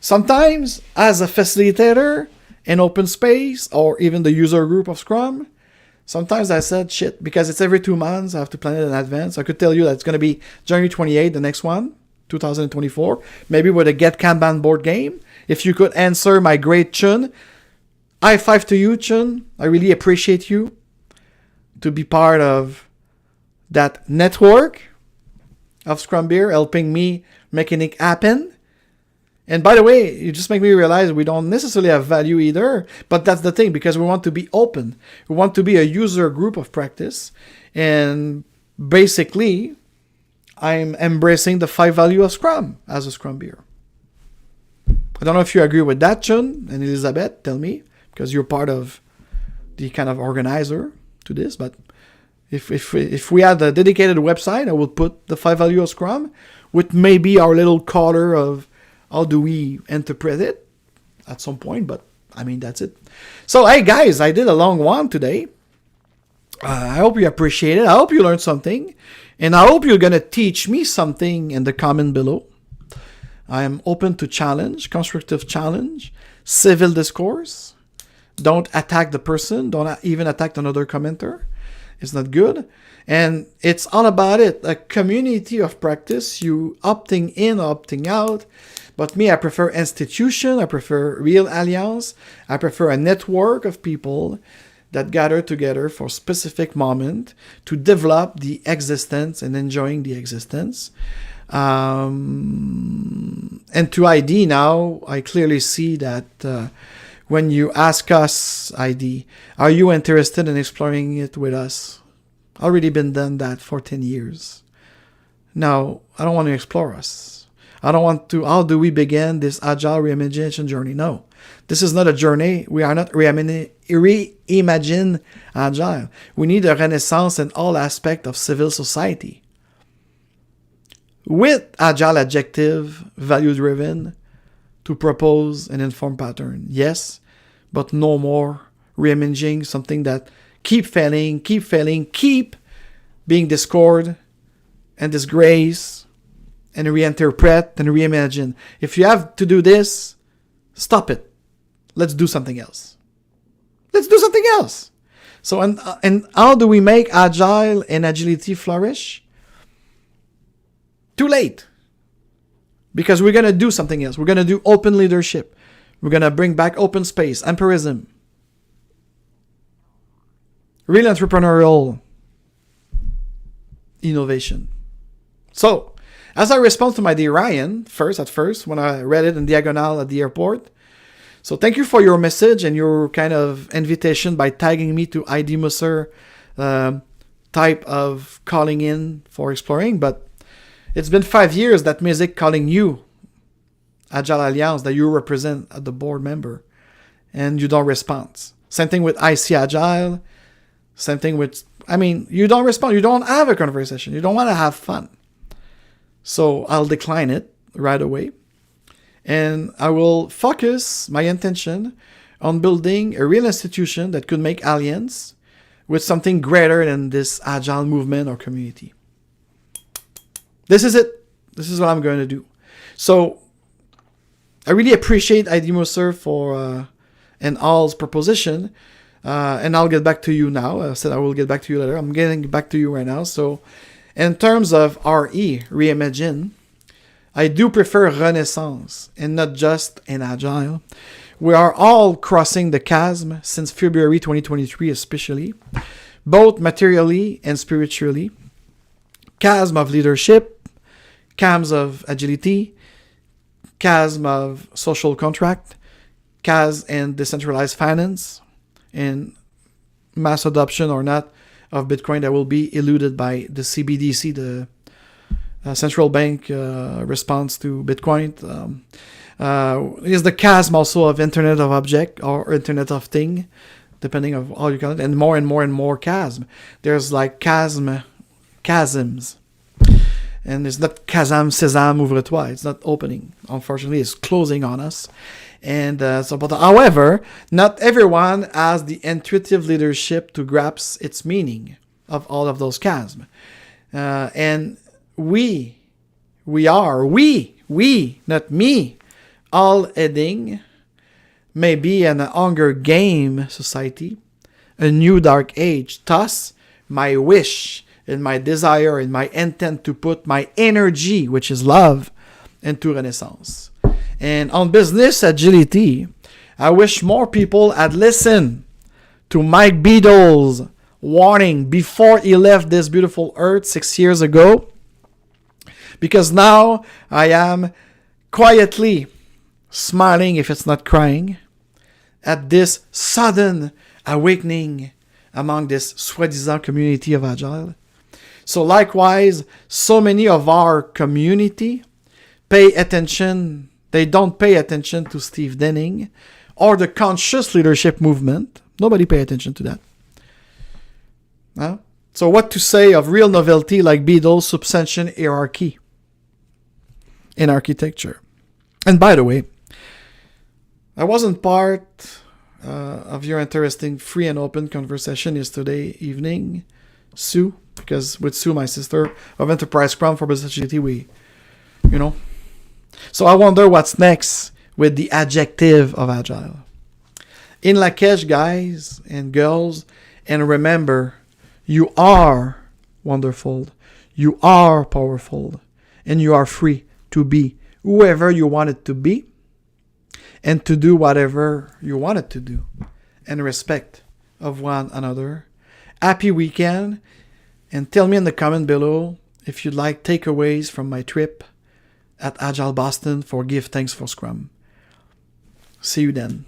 Sometimes, as a facilitator in open space, or even the user group of Scrum, sometimes I said, shit, because it's every 2 months, I have to plan it in advance. I could tell you that it's going to be January 28th, the next one, 2024, maybe with a Get Kanban board game. If you could answer my great Chun, high five to you, Chun. I really appreciate you to be part of that network of Scrum Beer, helping me making it happen. And by the way, you just make me realize we don't necessarily have value either, but that's the thing, because we want to be open. We want to be a user group of practice. And basically, I'm embracing the 5 value of Scrum as a Scrum Beer. I don't know if you agree with that, Chun and Elizabeth, tell me, because you're part of the kind of organizer to this, but If we had a dedicated website, I would put the 5 value of Scrum with maybe our little color of how do we interpret it at some point, but I mean, that's it. So, hey guys, I did a long one today. I hope you appreciate it. I hope you learned something. And I hope you're going to teach me something in the comment below. I am open to challenge, constructive challenge, civil discourse. Don't attack the person. Don't even attack another commenter. It's not good. And it's all about it. A community of practice. You opting in, opting out. But me, I prefer institution. I prefer real alliance. I prefer a network of people that gather together for a specific moment to develop the existence and enjoying the existence. And to ID now, I clearly see that when you ask us, ID, are you interested in exploring it with us? Already been done that for 10 years. Now, I don't want to explore us. I don't want to, how do we begin this agile reimagination journey? No. This is not a journey. We are not reimagine agile. We need a renaissance in all aspects of civil society. With agile adjective, value-driven, to propose an informed pattern. Yes, but no more reimagining something that keep failing, keep being discord and disgrace and reinterpret and reimagine. If you have to do this, stop it. Let's do something else. So, and how do we make agile and agility flourish? Too late. Because we're going to do something else. We're going to do open leadership. We're going to bring back open space, empirism, real entrepreneurial innovation. So, as I respond to my dear Ryan, at first, when I read it in diagonal at the airport, so thank you for your message and your kind of invitation by tagging me to ID Musser type of calling in for exploring. But it's been 5 years that music calling you, Agile Alliance, that you represent as the board member, and you don't respond. Same thing with IC Agile. Same thing with, you don't respond. You don't have a conversation. You don't want to have fun. So I'll decline it right away. And I will focus my intention on building a real institution that could make alliance with something greater than this agile movement or community. This is it. This is what I'm going to do. So I really appreciate ID Musser for and all's proposition. And I'll get back to you now. I said I will get back to you later. I'm getting back to you right now. So in terms of reimagine, I do prefer renaissance and not just an agile. We are all crossing the chasm since February 2023 especially, both materially and spiritually. Chasm of leadership, chasm of agility, chasm of social contract, chasm and decentralized finance, and mass adoption or not of Bitcoin that will be eluded by the CBDC, the central bank response to Bitcoin. Is the chasm also of Internet of Object or Internet of Thing, depending on how you call it, and more chasm. There's like chasms. And it's not Chasm, Sésame, ouvre-toi. It's not opening. Unfortunately, it's closing on us. And however, not everyone has the intuitive leadership to grasp its meaning of all of those chasms. And we, not me, all heading maybe an Hunger Game society, a new dark age. Thus, my wish and my desire and my intent to put my energy, which is love, into Renaissance. And on business agility, I wish more people had listened to Mike Beadle's warning before he left this beautiful earth 6 years ago. Because now I am quietly smiling, if it's not crying, at this sudden awakening among this soi-disant community of Agile. So likewise, so many of our community pay attention. They don't pay attention to Steve Denning or the conscious leadership movement. Nobody pay attention to that. Huh? So what to say of real novelty like Beatles' substantial hierarchy in architecture? And by the way, I wasn't part of your interesting free and open conversation yesterday evening, Sue, because with Sue, my sister, of Enterprise Scrum for Business Agility, we, So I wonder what's next with the adjective of Agile. In Lakesh, guys and girls, and remember, you are wonderful, you are powerful, and you are free to be whoever you wanted to be and to do whatever you wanted to do in respect of one another. Happy weekend, and tell me in the comment below if you'd like takeaways from my trip at Agile Boston for Give Thanks for Scrum. See you then.